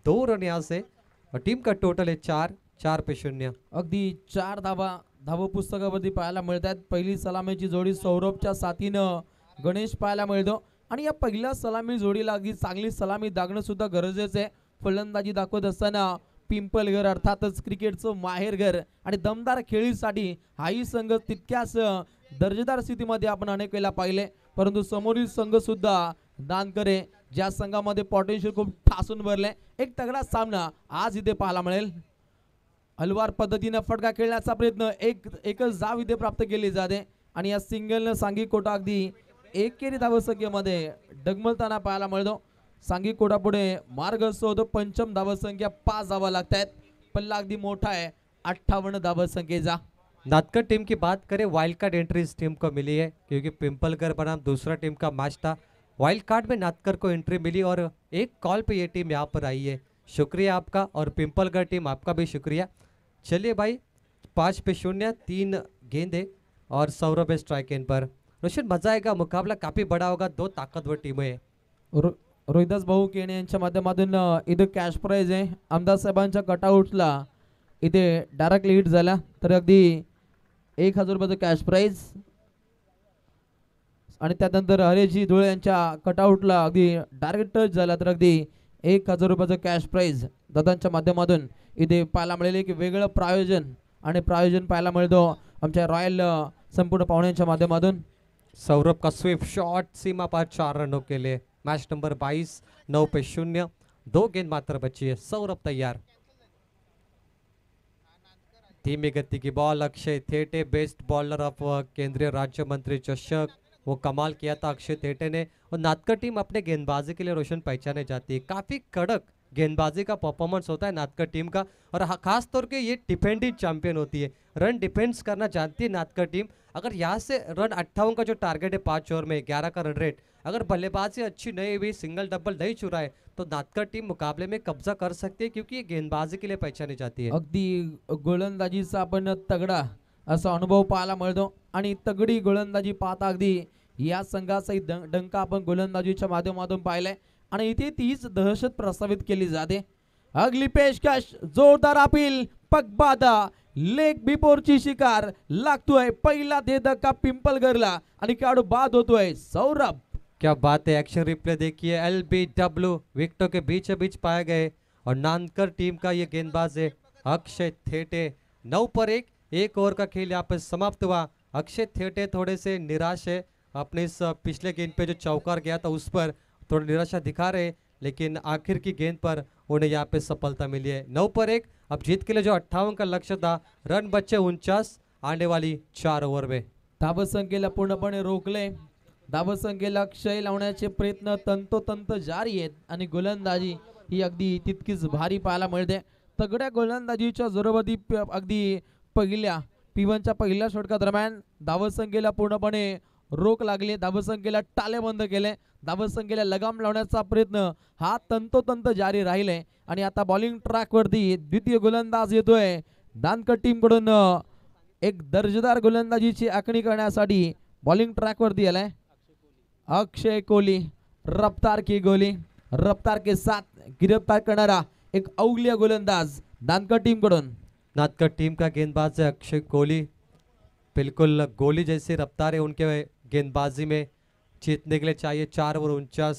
Speaker 4: 2 रन यहाँ से और टीम का टोटल है 4-0.
Speaker 5: अगदी 4 धावा पुस्तकावरती पाहायला मिळतात. पहिली सलामीची जोडी सौरभच्या साथीनं गणेश पाहायला मिळतो आणि या पहिल्या सलामी जोडीला अगदी चांगली सलामी दागणं सुद्धा गरजेचं आहे. फलंदाजी दाखवत असताना पिंपलघर अर्थातच क्रिकेटचं माहेरघर आणि दमदार खेळीसाठी हाही संघ तितक्याच दर्जेदार स्थितीमध्ये आपण अनेक वेळेला पाहिले, परंतु समोरील संघ सुद्धा दान करे ज्या संघामध्ये पोटेन्शियल खूप ठासून भरले. एक तगडा सामना आज इथे पाहायला मिळेल. हलवार पद्धतीने फटका खेळण्याचा प्रयत्न, एकच धाव इथे प्राप्त केली जाते आणि या सिंगलनं सांघिक कोटा अगदी एकेरी धावसंख्येमध्ये डगमळताना पाहायला मिळतो. सांघिक कोटा पुढे मार्ग असतो तो पंचम धावसंख्या 5 धावा लागतात. पल्ला अगदी मोठा है 58 धावसंख्येचा.
Speaker 4: नाटकर टीम की बात करें, वाइल्ड कार्ड एंट्री इस टीम को मिली है क्योंकि पिंपलघर बनाम दूसरा टीम का मैच था. वाइल्ड कार्ड में नाटकर को एंट्री मिली और एक कॉल पे ये टीम यहाँ पर आई है. शुक्रिया आपका और पिंपलघर टीम आपका भी शुक्रिया. चलिए भाई 5-0, 3 गेंदे और सौरभ स्ट्राइक एंड पर. रोशन मजा आएगा, मुकाबला काफी बड़ा होगा, 2 ताकतवर टीमें हैं.
Speaker 5: रोहिदास भाऊ केणे यांच्या माध्यमातून इथे कॅश प्राइज आहे. आमदार साहेबांच्या कटआउटला इथे डायरेक्टली हिट झाला तर अगदी 1000 रुपयाचं कॅश प्राइज आणि त्यानंतर हरेशजी धुळे यांच्या कटआउटला अगदी डायरेक्ट टच झाला तर अगदी 1000 रुपयाचं कॅश प्राइज दादांच्या माध्यमातून इथे पाहायला मिळेल. एक वेगळं प्रायोजन पाहायला मिळतो आमच्या रॉयल संपूर्ण पाहुण्यांच्या माध्यमातून.
Speaker 4: सौरभ का स्विप शॉट सीमा पार 4 रनों के लिए. मैच नंबर 22, 9-0, 2 गेंद मात्र बची है. सौरभ तैयार. धीमी गति की ball, Akshay Thete best bowler of केंद्रीय राज्य मंत्री चषक, वो कमाल किया था अक्षय थेटे ने. और नाटकर टीम अपने गेंदबाजी के लिए रोशन पहचाने जाती है. काफी कड़क गेंदबाजी का परफॉर्मेंस होता है नाटकर टीम का और खास तौर पे ये डिफेंडिंग चैंपियन होती है. रन डिफेंस करना जानती है नाटकर टीम. अगर यहाँ से रन 58 का जो टारगेट है 5 ओवर में 11 का रन रेट, अगर बल्लेबाजी अच्छी नहीं हुई, सिंगल डबल नहीं चुराए तो नाटकर टीम मुकाबले में कब्जा कर सकती है क्योंकि ये गेंदबाजी के लिए पहचानी जाती है.
Speaker 5: अगदी गोलंदाजीचा आपण तगडा असा अनुभव पाहायला मिळतो आणि तगडी गोलंदाजी पाहता अगदी या संघाचा डंका आपण गोलंदाजीच्या माध्यमातून पाहिलाय आणि इथे तीच दहशत प्रस्तावित केली जाते. अगली पेशकश, जोरदार अपील, पगबादा, लेग बिफोरची शिकार लागतोय. पहिला धक्का पिंपलघरला आणि खेळाडू बाद होतोय सौरभ.
Speaker 4: क्या बात है, एक्शन रिप्ले देखिए. LBW विकेटों के बीच पाए गए और नानकर टीम का ये गेंदबाज है अक्षय थेटे. 9 पर 1 ओवर का खेल यहाँ पे समाप्त हुआ. अक्षय थेटे थोड़े से निराश है, अपने इस पिछले गेंद पे जो चौकार गया था उस पर थोड़ी निराशा दिखा रहे, लेकिन आखिर की गेंद पर उन्हें यहाँ पे सफलता मिली है. 9 पर 1. अब जीत के लिए जो 58 का लक्ष्य था, रन बचे 49 आने वाली 4 ओवर में.
Speaker 5: धावसंख्येला पूर्णपणे रोखले. धावसंख्येला क्षय लावण्याचे प्रयत्न तंतोतंत जारी आहेत आणि गोलंदाजी ही अगदी तितकीच भारी पाहायला मिळते. तगड्या गोलंदाजीच्या जोरावरती अगदी P1च्या पहिल्या षटका दरम्यान धावसंख्येला पूर्णपणे रोख लागली. धावसंख्येला टाळे बंद केले. धावसंख्येला लगाम लावण्याचा प्रयत्न हा तंतोतंत जारी राहिले आणि आता बॉलिंग ट्रॅकवरती द्वितीय गोलंदाज येतोय. दानकर टीम कडून एक दर्जेदार गोलंदाजीची आखणी करण्यासाठी बॉलिंग ट्रॅकवरती आलाय अक्षय कोहली. रफ्तार की गोली, रफ्तार के साथ गिरफ्तार करणारा एक अवलिया गोलंदाज दानकर टीम कडून.
Speaker 4: नाटकर टीम का गेंदबाज है अक्षय कोहली. बिल्कुल गोली जैसी रफ्तार है उनके गेंदबाजी में. जीतने के लिए चाहिए 4 ओवर 49.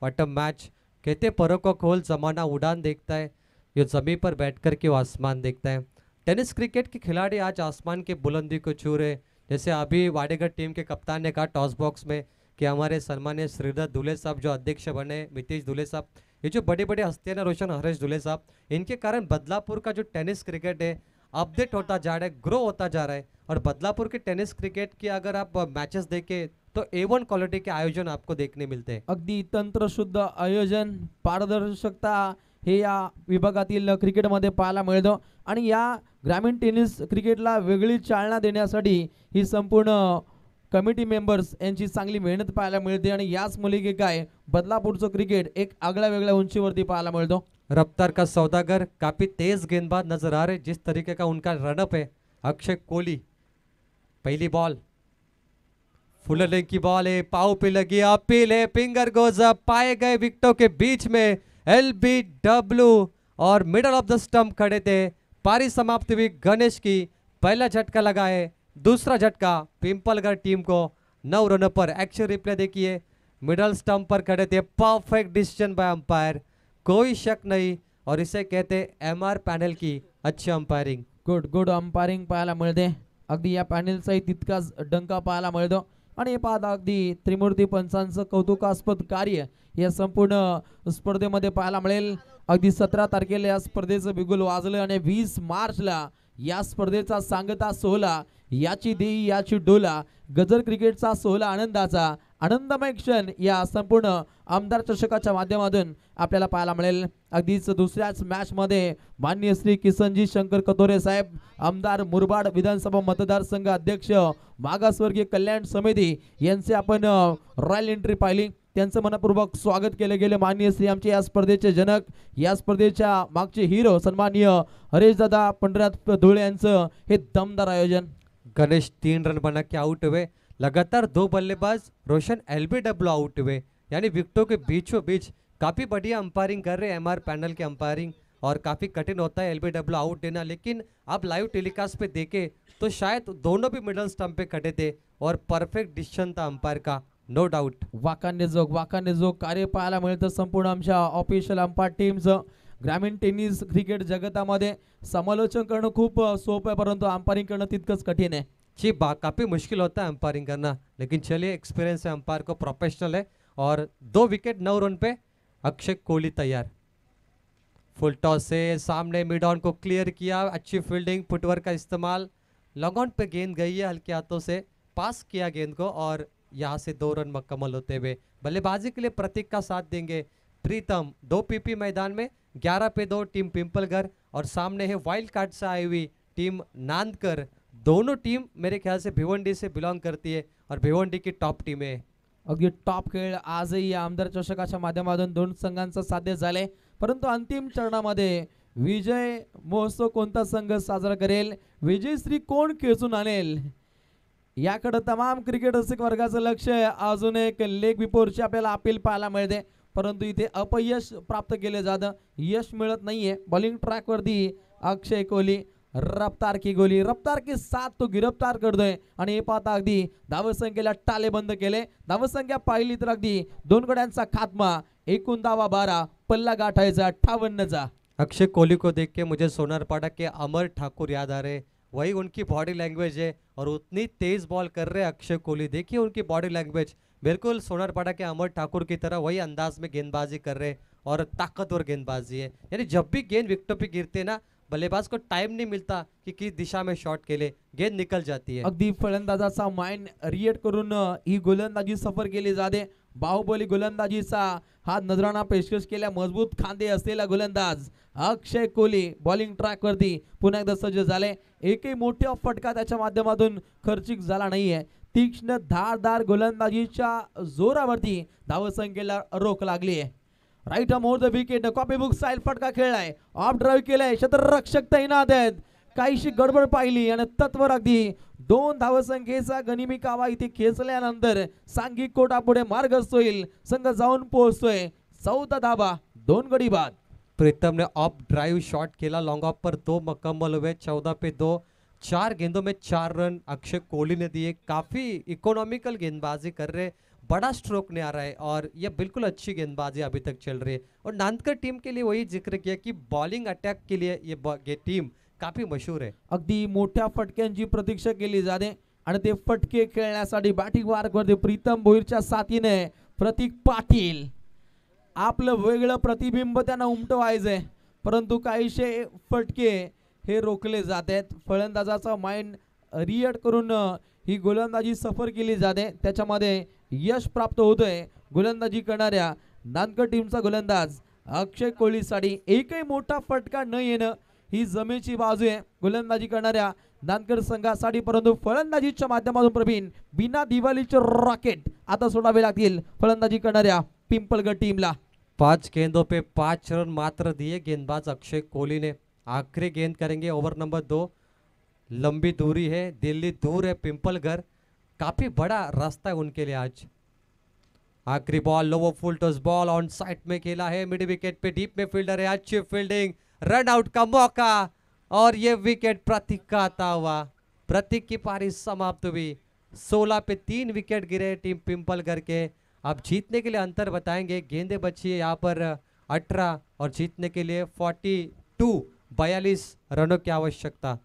Speaker 4: What a match. कहते परों को खोल, जमाना उड़ान देखता है, ये जमीन पर बैठकर के वो आसमान देखता है. टेनिस क्रिकेट के खिलाड़ी आज आसमान की बुलंदी को छू रहे. जैसे अभी वाडेगढ़ टीम के कप्तान ने कहा टॉस बॉक्स में कि हमारे सम्मानीय श्रीधर दुले साहब जो अध्यक्ष बने, मितेश दुले साहब, ये जो बड़ी बड़ी हस्तियां ना, रोशन हरेश दुले साहब, इनके कारण बदलापुर का जो टेनिस क्रिकेट है अपडेट होता जा रहा है, ग्रो होता जा रहा है. और बदलापुर के टेनिस क्रिकेट की अगर आप मैचेस देखें तो A1 क्वालिटी के आयोजन आपको देखने मिलते हैं.
Speaker 5: अगदी तंत्रशुद्ध आयोजन, पारदर्शकता हे या विभागातील क्रिकेटमध्ये पाहायला मिळतो आणि या ग्रामीण टेनिस क्रिकेटला वेगळी चालना देण्यासाठी ही संपूर्ण कमिटी मेंबर्स यांची चांगली मेहनत पाहायला मिळते आणि याच मुलीगे काय बदलापूरचं क्रिकेट एक आगळ्या वेगळ्या उंचीवरती पाहायला मिळतो.
Speaker 4: रफ्तार का सौदागर, काफी तेज गेंदबाज नजर आ रहे. जिस तरीके का उनका रनअप है. अक्षय कोहली, पहली बॉल फुल लेंथ की बॉल है, पाव पे लगी, अपील है, फिंगर गोज अप, पाए गए विकेटों के बीच में LBW और मिडल ऑफ द स्टंप खड़े थे। पारी समाप्ति हुई गणेश की, पहला झटका लगा है, दूसरा झटका पिंपलगढ़ टीम को 9 रनों पर। एक्शन रिप्ले देखिए, मिडल स्टंप पर खड़े थे, परफेक्ट डिसीजन बाय अंपायर, कोई शक नहीं, और इसे कहते MR पॅनल की अच्छी अंपायरिंग।
Speaker 5: गुड अंपायरिंग पाहायला मिळते, अगदी या पॅनेलचाही तितकाच डंका पाहायला मिळतो आणि हे पाहता अगदी त्रिमूर्ती पंचांचं कौतुकास्पद कार्य या संपूर्ण स्पर्धेमध्ये पाहायला मिळेल। अगदी 17 तारखेला या स्पर्धेचं बिगुल वाजलं आणि 20 मार्चला या स्पर्धेचा सांगता सोहळा, याची देई याची डोला, गजर क्रिकेटचा सोहळा आनंदाचा, आनंदमय क्षण या संपूर्ण आमदार चषकाच्या माध्यमातून आपल्याला पाहायला मिळेल। अगदीच दुसऱ्याच मॅच मध्ये माननीय श्री किसनजी शंकर कतोरे साहेब, आमदार मुरबाड विधानसभा मतदारसंघ अध्यक्ष, मागासवर्गीय कल्याण समिती यांचे आपण रॉयल एंट्री पाहिली, त्यांचं मनपूर्वक स्वागत केले गेले। माननीय श्री आमचे या स्पर्धेचे जनक, या स्पर्धेच्या मागचे हिरो सन्माननीय हरेशदादा पंढरनाथ धुळे यांचं हे दमदार आयोजन।
Speaker 4: गणेश 3 रन बना के आउट हुए, लगातार 2 बल्लेबाज रोशन LBW आउट हुए, यानी विकेटों के बीचों बीच काफ़ी बढ़िया अंपायरिंग कर रहे हैं MR पैनल के अंपायरिंग, और काफ़ी कठिन होता है LBW आउट देना, लेकिन आप लाइव टेलीकास्ट पे देखे तो शायद दोनों भी मिडल स्टंप पे खड़े थे और परफेक्ट डिसीजन था अंपायर का, नो डाउट।
Speaker 5: वाकाने जो कार्य पाहायला मिळतं संपूर्ण आमच्या ऑफिशियल अंपायर टीमचं। ग्रामीण टेनिस क्रिकेट जगतामध्ये समालोचन करणं खूप सोपं आहे, परंतु अंपायरिंग करणं तितकंच कठीण है।
Speaker 4: जी काफ़ी मुश्किल होता है अंपायरिंग करना, लेकिन चलिए एक्सपीरियंस है अंपायर को, प्रोफेशनल है, और 2 विकेट 9 रन पे अक्षय कोहली तैयार। फुल टॉस से सामने मिड ऑन को क्लियर किया, अच्छी फील्डिंग, फुटवर्क का इस्तेमाल, लॉन्ग ऑन पे गेंद गई है, हल्के हाथों से पास किया गेंद को, और यहाँ से 2 रन मुकम्मल होते हुए बल्लेबाजी के लिए प्रतीक का साथ देंगे प्रीतम। 2 PP मैदान में 11 पे 2 टीम पिंपलगढ़, और सामने है वाइल्ड कार्ड से आई हुई टीम नांदकर। दोनों टीम मेरे ख्याल से भिवंडी से बिलोंग करती है, और भिवंडी की टॉप टीम है।
Speaker 5: अगदी टॉप खेळ आजही या आमदार चषकाच्या माध्यमातून 2 संघांचं साध्य झाले, परंतु अंतिम चरणामध्ये विजय महोत्सव कोणता संघ साजरा करेल, विजयश्री कोण खेचून आणेल, याकडे तमाम क्रिकेट रसिक वर्गाचं लक्ष आहे। अजून एक लेग बिफोरची आपल्याला अपील पाहायला मिळते, परंतु इथे अपयश प्राप्त केले जातं, यश मिळत नाहीये। बॉलिंग ट्रॅक वरती अक्षय कोहली, रफ्तार की गोली, रफ्तार के साथ तो गिरफ्तार करतोय, आणि हे पाहता अगदी धावसंख्येला टाले बंद केले। धावसंख्या पाहिली तर अगदी 2 गड्यांचा खात्मा, एकूण धावा 12, पल्ला गाठायचा 58चा।
Speaker 4: अक्षय कोहली को देख के मुझे सोनारपाड़ा के अमर ठाकुर याद आ रहे, वही उनकी बॉडी लैंग्वेज है, और उतनी तेज बॉल कर रहे हैं अक्षय कोहली, देखिए उनकी बॉडी लैंग्वेज बिल्कुल सोनारपाड़ा के अमर ठाकुर की तरह वही अंदाज में गेंदबाजी कर रहे हैं, और ताकतवर गेंदबाजी है, यानी जब भी गेंद विकेटों पे गिरते हैं ना, बल्लेबाज को टाइम नहीं मिलता कि किस दिशा में शॉट केले, गेंद निकल जाती है।
Speaker 5: अगदी फलंदाजाचा माइंड रिएक्ट करून ही गोलंदाजी सफर केली जाते। बाहुबली गोलंदाजीचा हा नजराणा पेशकश केल्या, मजबूत खांदे असलेला गोलंदाज अक्षय कोहली बॉलिंग ट्रॅक वरती पुन्हा एकदा सज्ज झाले। एकही मोठा फटका त्याच्या माध्यमातून खर्चिक झाला नाहीये। तीक्ष्ण धारदार गोलंदाजीच्या जोरावरती धावसंख्येला रोख लागली आहे। Right more the wicket, copy book style फटका खेळलाय, ऑफ ड्राईव्ह केलाय, क्षेत्ररक्षक तैनात आहेत, काहीशी गडबड पाहिली आणि तत्वर अगदी 2 धावसंख्येचा गनिमी कावा इथे खेचल्यानंतर सांघिक कोटा पुढे मार्गस्थ होईल, संघ जाऊन पोहोचतोय 14 धावा 2 गडी बाद।
Speaker 4: प्रीतम ने ऑफ ड्राइव शॉट खेला, लॉन्ग ऑफ पर 2 मुकम्मल हुए, 14 पे 2, 4 गेंदों में 4 रन अक्षय कोहली ने दिए। काफी इकोनॉमिकल गेंदबाजी कर रहे, बड़ा स्ट्रोक नहीं आ रहा है, और ये बिल्कुल अच्छी गेंदबाजी अभी तक चल रही है। और नांदकर टीम के लिए वही जिक्र किया कि बॉलिंग अटैक के लिए ये टीम काफी मशहूर है।
Speaker 5: अगदी मोठ्या फटक्यांची प्रतीक्षा केली जाते, आणि ते फटके खेळण्यासाठी बॅटिंग मार्गवरती प्रीतम भोईरच्या साथीने प्रतीक पाटील आपलं वेगळं प्रतिबिंब त्यांना उमटवायचंय, परंतु काहीशे फटके हे रोखले जात आहेत। फलंदाजाचा माइंड रिएक्ट करून ही गोलंदाजी सफर केली जाते, त्याच्यामध्ये यश प्राप्त होतोय गोलंदाजी करणाऱ्या नांदकर टीमचा गोलंदाज अक्षय कोहलीसाठी। एकही मोठा फटका न येणं ही जमेची बाजू आहे गोलंदाजी करणाऱ्या नांदकर संघासाठी, परंतु फलंदाजीच्या माध्यमातून प्रवीण बिना दिवाळीचे रॉकेट आता सोडावे लागतील फलंदाजी करणाऱ्या पिंपलगढ़ टीमला।
Speaker 4: 5 गेंदों पे 5 रन मात्र दिए गेंदबाज अक्षय कोहली ने। आखिरी गेंद करेंगे ओवर नंबर 2, लंबी दूरी है, दिल्ली दूर है पिंपलगढ़, काफी बड़ा रास्ता है उनके लिए आज। आखिरी ball lower full toss ball on side में खेला है, मिड विकेट पे डीप में फील्डर है, अच्छी फील्डिंग, रन आउट का मौका और ये विकेट प्रतीक का आता हुआ। प्रतीक की पारी समाप्त हुई, 16 पे 3 विकेट गिरे टीम पिंपलगढ़ के। अब जीतने के लिए अंतर बताएंगे, गेंदे बची है यहाँ पर 18 और जीतने के लिए 42 रनों की आवश्यकता।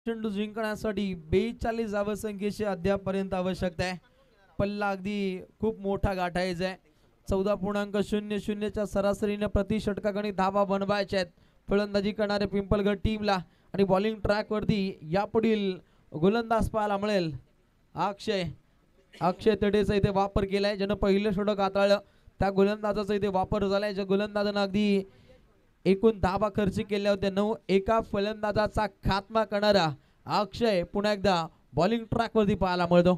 Speaker 5: चेंडू जिंकण्यासाठी 42 धावसंख्येची अद्यापपर्यंत आवश्यकता आहे. पल्ला अगदी खूप मोठा गाठायचा आहे. 14.00च्या सरासरीने प्रति षटकागणिक धावा बनवायच्या आहेत फलंदाजी करणाऱ्या पिंपलगड टीमला. आणि बॉलिंग ट्रॅक वरती यापुढील गोलंदाज पाहायला मिळेल अक्षय तडेचा इथे वापर केलाय, ज्यानं पहिलं षटक हाताळलं त्या गोलंदाजाचा इथे वापर झालाय. ज्या गोलंदाजानं अगदी एकूण धावा खर्च केल्या होत्या 9. एका फलंदाजाचा खात्मा करणारा अक्षय पुन्हा एकदा बॉलिंग ट्रॅक वरती पाहायला मिळतो.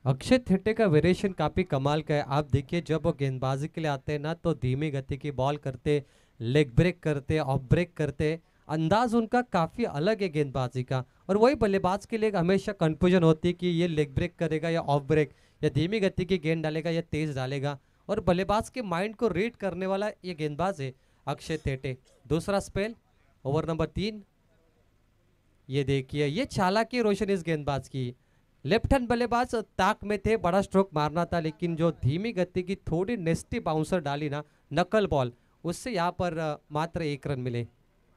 Speaker 4: अक्षय थिट्टे का वेरिएशन काफी कमाल का है। आप देखिए जब वो गेंदबाजी के लिए आते हैं ना तो धीमी गति की बॉल करते, लेग ब्रेक करते, ऑफ ब्रेक करते, अंदाज उनका काफी अलग है गेंदबाजी का। और वही बल्लेबाज के लिए हमेशा कंफ्यूजन होती है कि ये लेग ब्रेक करेगा या ऑफ ब्रेक, या धीमी गति की गेंद डालेगा या तेज डालेगा। और बल्लेबाज के माइंड को रीड करने वाला ये गेंदबाज है अक्षय थिट्टे। दूसरा स्पेल ओवर नंबर 3, ये देखिए ये चालाकी रोशन इस गेंदबाज की। लेफ्ट हैंड बल्लेबाज ताक में थे, बड़ा स्ट्रोक मारना था, लेकिन जो धीमी गति की थोड़ी नेस्टी बाउंसर डाली ना नकल बॉल, उससे यहाँ पर मात्र 1 रन मिले।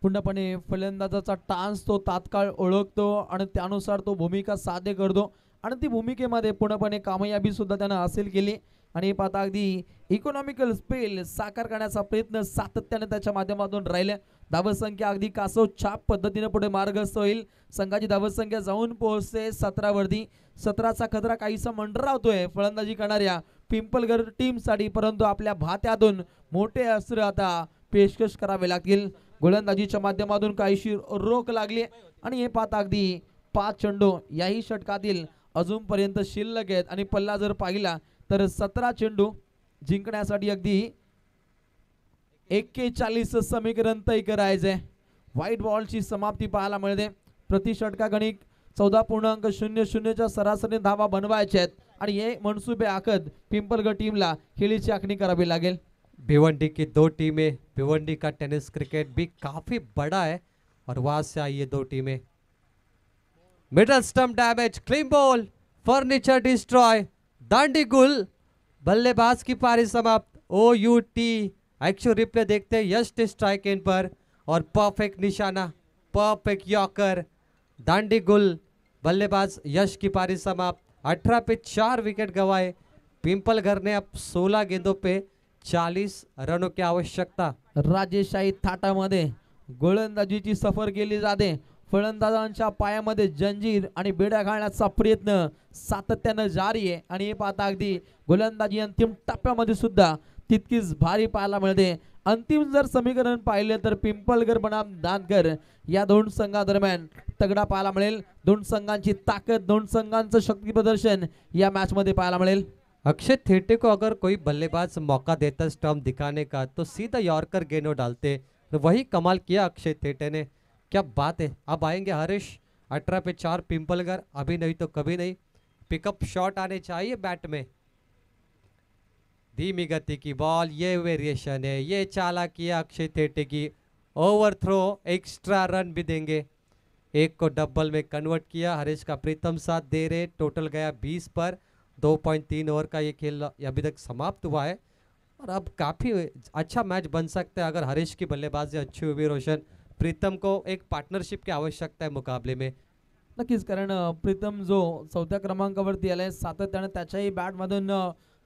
Speaker 5: पूर्णपणे फलंदाजाचा टान्स तो तात्काळ ओळखतो आणि त्यानुसार तो भूमिका साध्य करतो आणि ती भूमिकेमध्ये पूर्णपणे कामयाबी सुद्धा त्यानं हासिल केली. आणि पाहता अगदी इकॉनॉमिकल स्पेल साकार करण्याचा प्रयत्न सातत्याने त्याच्या माध्यमातून राहिले. धावसंख्या अगदी कासव छाप पद्धतीने पुढे मार्गस्थ होईल. संघाची धावसंख्या जाऊन पोहोचते 17 वरती. 17चा खतरा काहीसा मंडरावतोय फलंदाजी करणाऱ्या पिंपलगड टीमसाठी, परंतु आपल्या भात्यातून मोठे अस्त्र आता पेशकश करावे लागतील. गोलंदाजीच्या माध्यमातून काहीशी रोख लागली आणि हे पाहता अगदी 5 चेंडू याही षटकातील अजूनपर्यंत शिल्लक आहेत आणि पल्ला जर पाहिला तर 17 चेंडू जिंकण्यासाठी अगदी 41 समीकरण तय करायचे. व्हाईट बॉलची समाप्ती पाहायला मिळते. प्रति षटकागणिक 14.00च्या सरासरी धावा बनवायच्या आहेत आणि हे मनसुबे आखत पिंपलगड टीमला खेळीची आखणी करावी लागेल.
Speaker 4: भिवंडी की 2 टीमें, भिवंडी का टेनिस क्रिकेट भी काफी बड़ा है और वहां से आई ये 2 टीमें। Middle stump damage, clean ball, furniture destroy, दांडी गुल, बल्लेबाज की पारी समाप्त। OUT एक्चुअल रिप्ले देखते हैं, यश स्ट्राइक एंड पर और परफेक्ट निशाना, परफेक्ट यॉर्कर, दांडी गुल, बल्लेबाज यश की पारी समाप्त। 18 पे 4 विकेट गंवाए पिंपलगढ़ ने। अब 16 गेंदों पे 40 रनों की आवश्यकता।
Speaker 5: राजेशाही थाटामध्ये गोलंदाजीची सफर केली जाते. फलंदाजांच्या पायामध्ये जंजीर आणि बेड्या घालण्याचा प्रयत्न सातत्यानं जारी आहे आणि हे पाहता अगदी गोलंदाजी अंतिम टप्प्यामध्ये सुद्धा तितकीच भारी पाहायला मिळते. अंतिम जर समीकरण पाहिले तर पिंपलगड बनाम दानकर या 2 संघादरम्यान तगडा पाहायला मिळेल. 2 संघांची ताकद, 2 संघांचं शक्ती प्रदर्शन या मॅच मध्ये पाहायला मिळेल.
Speaker 4: अक्षय थिट्टे को अगर कोई बल्लेबाज मौका देता स्टंप दिखाने का तो सीधा यॉर्कर गेंदों डालते, तो वही कमाल किया अक्षय थिट्टे ने। क्या बात है। अब आएंगे हरीश। 18 पे 4 पिंपलगढ़, अभी नहीं तो कभी नहीं। पिकअप शॉट आने चाहिए बैट में। धीमी गति की बॉल, ये वेरिएशन है, ये चालाकी है अक्षय थिट्टे की। ओवर थ्रो, एक्स्ट्रा रन भी देंगे। 1 को डबल में कन्वर्ट किया, हरीश का प्रीतम साथ दे रहे। टोटल गया 20 पर। 2.3 ओवर का ये खेल अभी तक समाप्त हुआ है और अब काफ़ी अच्छा मैच बन सकता है अगर हरीश की बल्लेबाजी अच्छी हुई। रोशन, प्रीतम को एक पार्टनरशिप की आवश्यकता है मुकाबले में।
Speaker 5: नक्कीच, कारण प्रीतम जो 4थ्या क्रमांकावरती आलाय, सातत्याने त्याच्याही बॅटमधून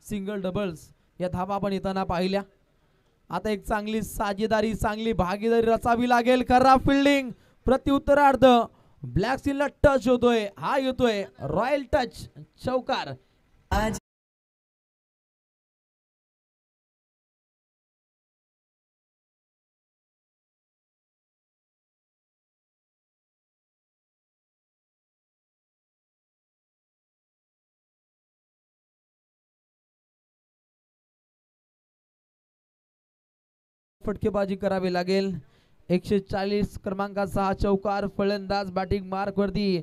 Speaker 5: सिंगल डबल्स या धावा आपण येताना पाहिल्या. आता एक चांगली साजेदारी, चांगली भागीदारी रचावी लागेल. खराब फिल्डिंग, प्रत्युत्तरार्ध ब्लॅक स्टीलला टच होतोय, हा येतोय रॉयल टच चौकार. फटकेबाजी करावी लागेल. 140 क्रमांकाचा हा चौकार. फलंदाज बॅटिंग मार्क वरती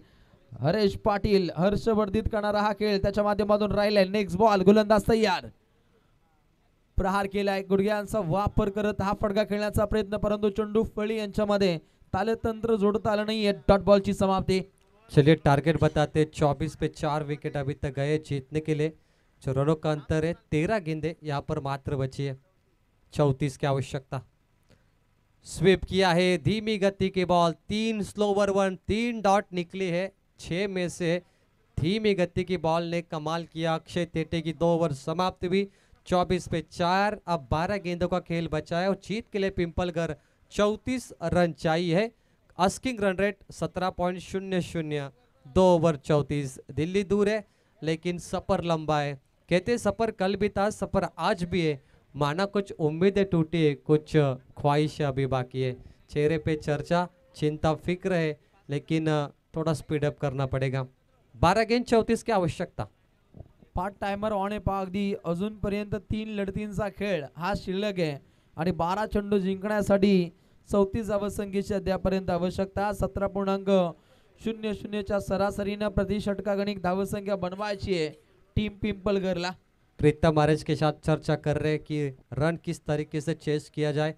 Speaker 5: हरेश पाटील हर्षवर्धित करणारा हा खेळ त्याच्या माध्यमातून राहिलाय. नेक्स्ट बॉल, गोलंदाज तयार. प्रहार केलाय, गुडघ्यांचा वापर करत हा फटका खेळण्याचा प्रयत्न, परंतु चेंडू फळी यांच्यामध्ये तालतंत्र जोडता आलं नाहीये. डॉट बॉल ची समाप्ती.
Speaker 4: चलिए टारगेट बताते 24 पे 4 विकेट अभी तक गए जीतने के लिए। जो रनों का अंतर है 13 गेंदे यहाँ पर मात्र बची है, 34 की आवश्यकता। स्वीप किया है, धीमी गति की बॉल, 3 स्लोवर 1, 3 डॉट निकली है 6 में से। धीमी गति की बॉल ने कमाल किया। अक्षय तेटे की 2 ओवर समाप्त हुई, 24 पे 4। अब 12 गेंदों का खेल बचा है और जीत के लिए पिंपलगढ़ 34 रन चाहिए है। Asking run rate 17.00, 2 over 34। Delhi दूर है लेकिन सफर लंबा है। कहते सफर कल भी था, सफर आज भी है। माना कुछ उम्मीदें टूटी है, कुछ ख्वाहिशें अभी बाकी है। चेहरे पे चर्चा, चिंता, फिक्र है, लेकिन थोड़ा स्पीड अप करना पड़ेगा। 12 गेंद 34 की आवश्यकता।
Speaker 5: पार्ट टाइमर ऑन आहे पहा. अगदी अजूनपर्यंत 3 लढतींचा खेळ हा शिल्लक आहे आणि 12 चेंडू जिंकण्यासाठी 34 धावसंख्येची अद्यापर्यंत आवश्यकता. 17.00 च्या सरासरीनं प्रति षटकागणिक धावसंख्या बनवायची आहे टीम पिंपलगढ़ला.
Speaker 4: प्रीतम आरएच के साथ चर्चा कर रहे हैं कि रन किस तरीके से चेस किया जाए।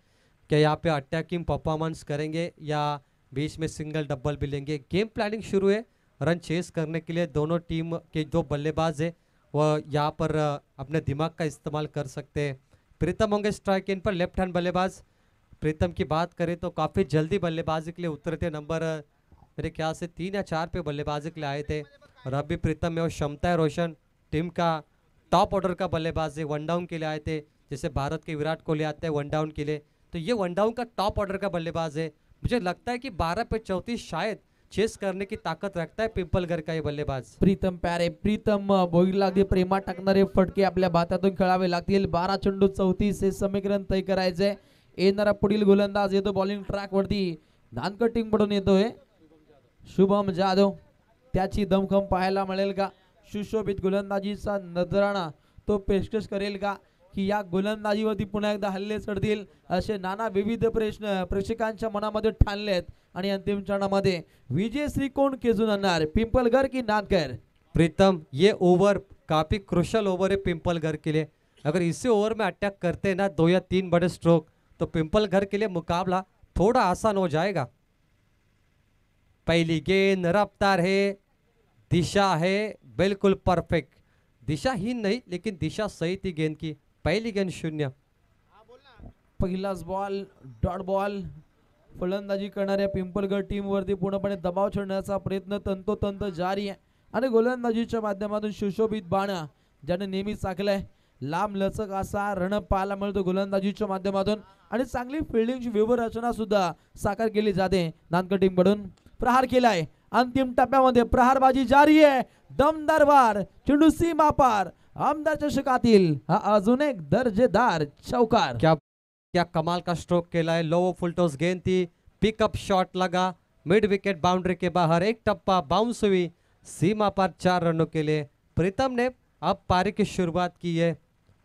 Speaker 4: क्या यहाँ पे अटैकिंग परफॉर्मेंस करेंगे या बीच में सिंगल डबल भी लेंगे। गेम प्लानिंग शुरू है। रन चेस करने के लिए दोनों टीम के जो बल्लेबाज है वह यहाँ पर अपने दिमाग का इस्तेमाल कर सकते हैं। प्रीतम होंगे strike in per, left hand बल्लेबाज। प्रीतम की बात करें तो काफ़ी जल्दी बल्लेबाजी के लिए उतरे थे। नंबर मेरे ख्याल से 3 या 4 पे बल्लेबाजी के लिए आए थे और अभी प्रीतम में वो क्षमता है। रोशन टीम का टॉप ऑर्डर का बल्लेबाज है, वन डाउन के लिए आए थे। जैसे भारत के विराट कोहली आते हैं वन डाउन के लिए, तो ये वन डाउन का टॉप ऑर्डर का बल्लेबाज है। मुझे लगता है कि 12 पे 34 शायद चेस करने की ताकत रखता है पिंपलगढ़ का ये बल्लेबाज।
Speaker 5: प्रीतम प्यारे, प्रीतम भोईला अगदी प्रेमात टाकणारे फटके आपल्या भात्यातून खेळावे लागतील. 12 चेंडू 34 हे समीकरण तय करायचंय. येणारा पुढील गोलंदाज येतो बॉलिंग ट्रॅक वरती, धानकटिंग पडून येतोय शुभम जाधव. त्याची दमखम पाहायला मिळेल का? सुशोभित गोलंदाजीचा नजराणा तो पेशकश करेल का की या गोलंदाजीवरती पुन्हा एकदा हल्ले चढतील, असे नाना विविध प्रश्न प्रेक्षकांच्या मनामध्ये ठाणलेत. आणि अंतिम चरणामध्ये विजयश्री कोण खेचून आणणार, पिंपलगढ़ की नानकर?
Speaker 4: प्रीतम ये ओवर काफ़ी क्रुशल ओवर है पिंपलगढ़ के लिए। अगर इसी ओवर में अटैक करते हैं ना 2 या 3 बड़े स्ट्रोक, तो पिंपलगढ़ के लिए मुकाबला थोड़ा आसान हो जाएगा। पहली गेंद रफ्तार है, दिशा है बिल्कुल परफेक्ट। दिशा ही नहीं लेकिन दिशा सही थी गेंद की। पहली गेंद 0।
Speaker 5: पहिलाच बॉल, डॉट बॉल. फलंदाजी करणाऱ्या पिंपलगढ़ टीम वरती पूर्णपणे दबाव छेडण्याचा प्रयत्न तंतोतंत जारी आहे आणि गोलंदाजीच्या माध्यमातून सुशोभित बाणा ज्याने नेहमी चाकलाय. लांब लचक असा रण पाहायला मिळतो गोलंदाजीच्या माध्यमातून आणि चांगली फिल्डिंगची व्यूहरचना सुद्धा साकार केली जाते नानकर टीम कडून. प्रहार केलाय, अंतिम टप्प्यामध्ये प्रहारबाजी जारी आहे. दमदार वार, चेंडू सीमा पार. आमदार चषकातील हा अजून एक दर्जेदार चौकार.
Speaker 4: क्या कमाल का स्ट्रोक खेला है। लो फुलटॉस गेंद थी, पिकअप शॉट लगा मिड विकेट बाउंड्री के बाहर, एक टप्पा बाउंस हुई सीमा पर 4 रनों के लिए। प्रीतम ने अब पारी की शुरुआत की है,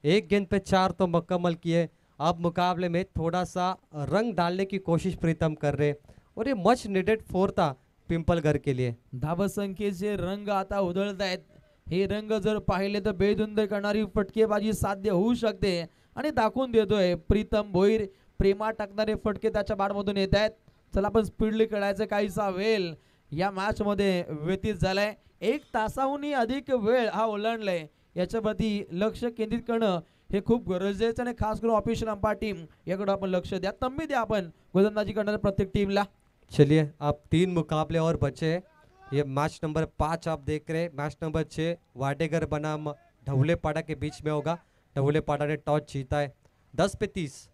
Speaker 4: 1 गेंद पे 4 तो मुकम्मल किए। अब मुकाबले में थोड़ा सा रंग डालने की कोशिश प्रीतम कर रहे और ये मच नीडेड 4 था पिंपलगढ़ के लिए।
Speaker 5: धावसंख्येचे रंग आता उधळत आहेत. हे रंग जर पाहिले तर बेधुंद करणारी फटकेबाजी साध्य होऊ शकते आणि दाखवून देतोय प्रीतम भोईर. प्रेमात टाकणारे फटके त्याच्या बाटमधून येत आहेत. चला आपण स्पीडली खेळायचं काहीसा वेळ या मॅच मध्ये व्यतीत झालाय. 1 तासाहूनही अधिक वेळ हा ओलांडलाय. याच्यावरती लक्ष केंद्रित करणं हे खूप गरजेचं आणि खास करून ऑफिशियल अंपायर टीम याकडे आपण लक्ष द्या, तंबी द्या आपण गोलंदाजी करणाऱ्या प्रत्येक टीमला.
Speaker 4: चलिए अब 3 मुकाबले और बचे हैं। ये मैच नंबर 5 आप देख रहे हैं। मैच नंबर 6 वाडेगर बनाम ढवलेपाड़ा के बीच में होगा। ढवलेपाड़ा ने टॉस जीता है। 10 पे 30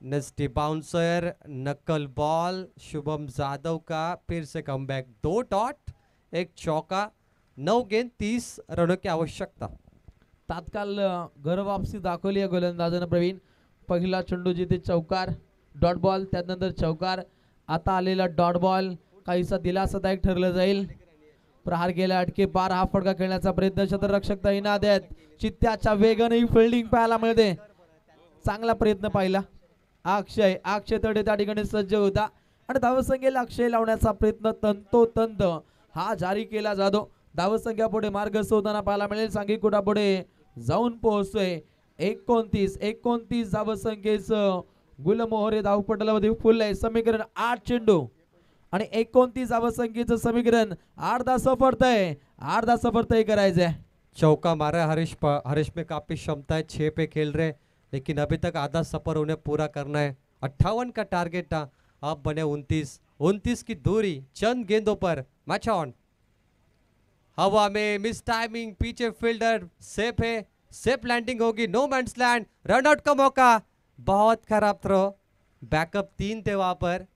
Speaker 4: नेस्टी बाउंसर, नकल बॉल शुभम जादव का, फिर से कमबैक, 2 डॉट, 1 चौका, 9 गेंद 30 रनों की आवश्यकता।
Speaker 5: तात्काळ घर वापसी दाखवली आहे गोलंदाजानं प्रवीण. पहिला चेंडू जिथे चौकार, डॉट बॉल, त्यानंतर चौकार, आता आलेला डॉट बॉल काहीसा दिलासादायक ठरलं जाईल. प्रहार गेला अटके पार, हा फटका खेळण्याचा प्रयत्न क्षेत्ररक्षक तैनात आहेत. चित्त्याच्या वेगाने ही फिल्डिंग पाहायला मिळते. चांगला प्रयत्न पाहिला अक्षय तडे त्या ठिकाणी सज्ज होता आणि धावसंख्येला अक्षय लावण्याचा प्रयत्न तंतोतंत हा जारी केला जातो. धावसंख्या पुढे मार्गस्थ होताना पाहायला मिळेल. सांघिक कुठा पुढे जाऊन पोहोचतोय. 29 धावसंख्येचं गुलमोहरे धावपटलामध्ये फुल आहे. समीकरण 8 चेंडू आणि 29 धावसंख्येचं समीकरण. अर्धा सफर तय करायचंय.
Speaker 4: चौका मारा हरीश में काफी क्षमता है, 6 पे खेल रहे, लेकिन अभी तक आधा सफर उन्हें पूरा करना है. 58 का टारगेट था, अब बने 29 की दूरी चंद गेंदों पर. Match on. हवा में मिस टाइमिंग, पीछे फील्डर सेफ है, सेफ लैंडिंग होगी, no man's land, run out का मौका. बहुत खराब थ्रो, बैकअप 3 थे वहां पर.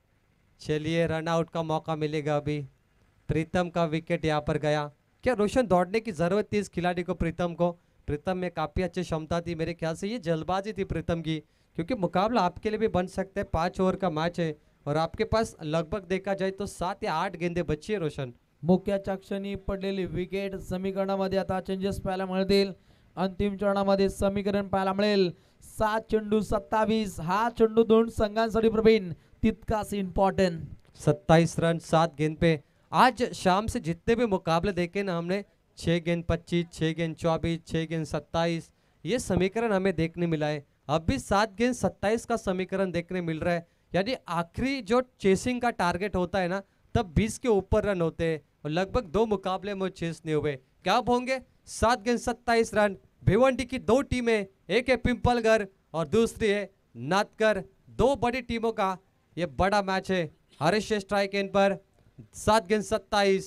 Speaker 4: चलिए रन आउट का मौका मिलेगा अभी. प्रीतम का विकेट यहाँ पर गया. क्या रोशन दौड़ने की जरूरत थी इस खिलाड़ी को, प्रीतम में काफी अच्छी क्षमता थी. मेरे ख्याल से ये जल्दबाजी थी प्रीतम की, क्योंकि मुकाबला आपके लिए भी बन सकता है. 5 ओवर का मैच है और आपके पास लगभग देखा जाए तो 7 या 8 गेंदे बची है. रोशन
Speaker 5: मुख्याच्या क्षणी पडलेली विकेट. समीकरणामध्ये आता चेंजेस पाहायला मिळतील. अंतिम चरणामध्ये समीकरण पाहायला मिळेल. 7 चेंडू 27. हा चेंडू 2 संघांसाठी प्रवीण तितकाच इम्पॉर्टंट.
Speaker 4: 27 रन 7 गेंद पे. आज शाम से जितने भी मुकाबले देखे ना हमने, 6 गेंद 25, 6 गेंद 24, 6 गेंद 27, ये समीकरण हमें देखने मिला है. अब भी 7 गेंद 27 का समीकरण देखने मिल रहा है. यानी आखिरी जो चेसिंग का टारगेट होता है ना, तब 20 के ऊपर रन होते हैं और लगभग 2 मुकाबले में चेस नहीं हुए. क्या अब होंगे 7 गेंद 27 रन. भिवंडी की 2 टीमें, एक है पिंपलगढ़ और दूसरी है नाथकर. 2 बड़ी टीमों का ये बड़ा मैच है. हरीश स्ट्राइक एंड पर 7 गेंद 27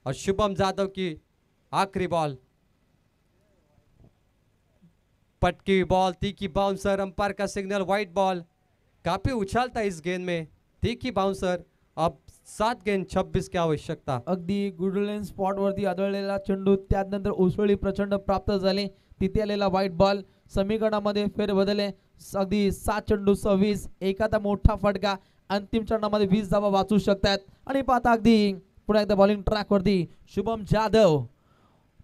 Speaker 4: और शुभम जादव की आखिरी बॉल. पटकी बॉल, तीखी बाउंसर, अंपायर का सिग्नल, व्हाइट बॉल. काफी उछाल था इस गेंद में, तीखी बाउंसर. अब 7 गेंद 26 की आवश्यकता.
Speaker 5: अगदी गुडलेन स्पॉट वरती आदळलेला चेंडू, त्यानंतर उसळी प्रचंड प्राप्त झाली. तिथे आलेला व्हाईट बॉल. समीकरणामध्ये फेरबदल आहे. अगदी 7 चेंडू 26. एखादा मोठा फटका अंतिम चरणामध्ये 20 धावा वाचू शकतात. आणि पाहता अगदी पुन्हा एकदा बॉलिंग ट्रॅक वरती शुभम जाधव.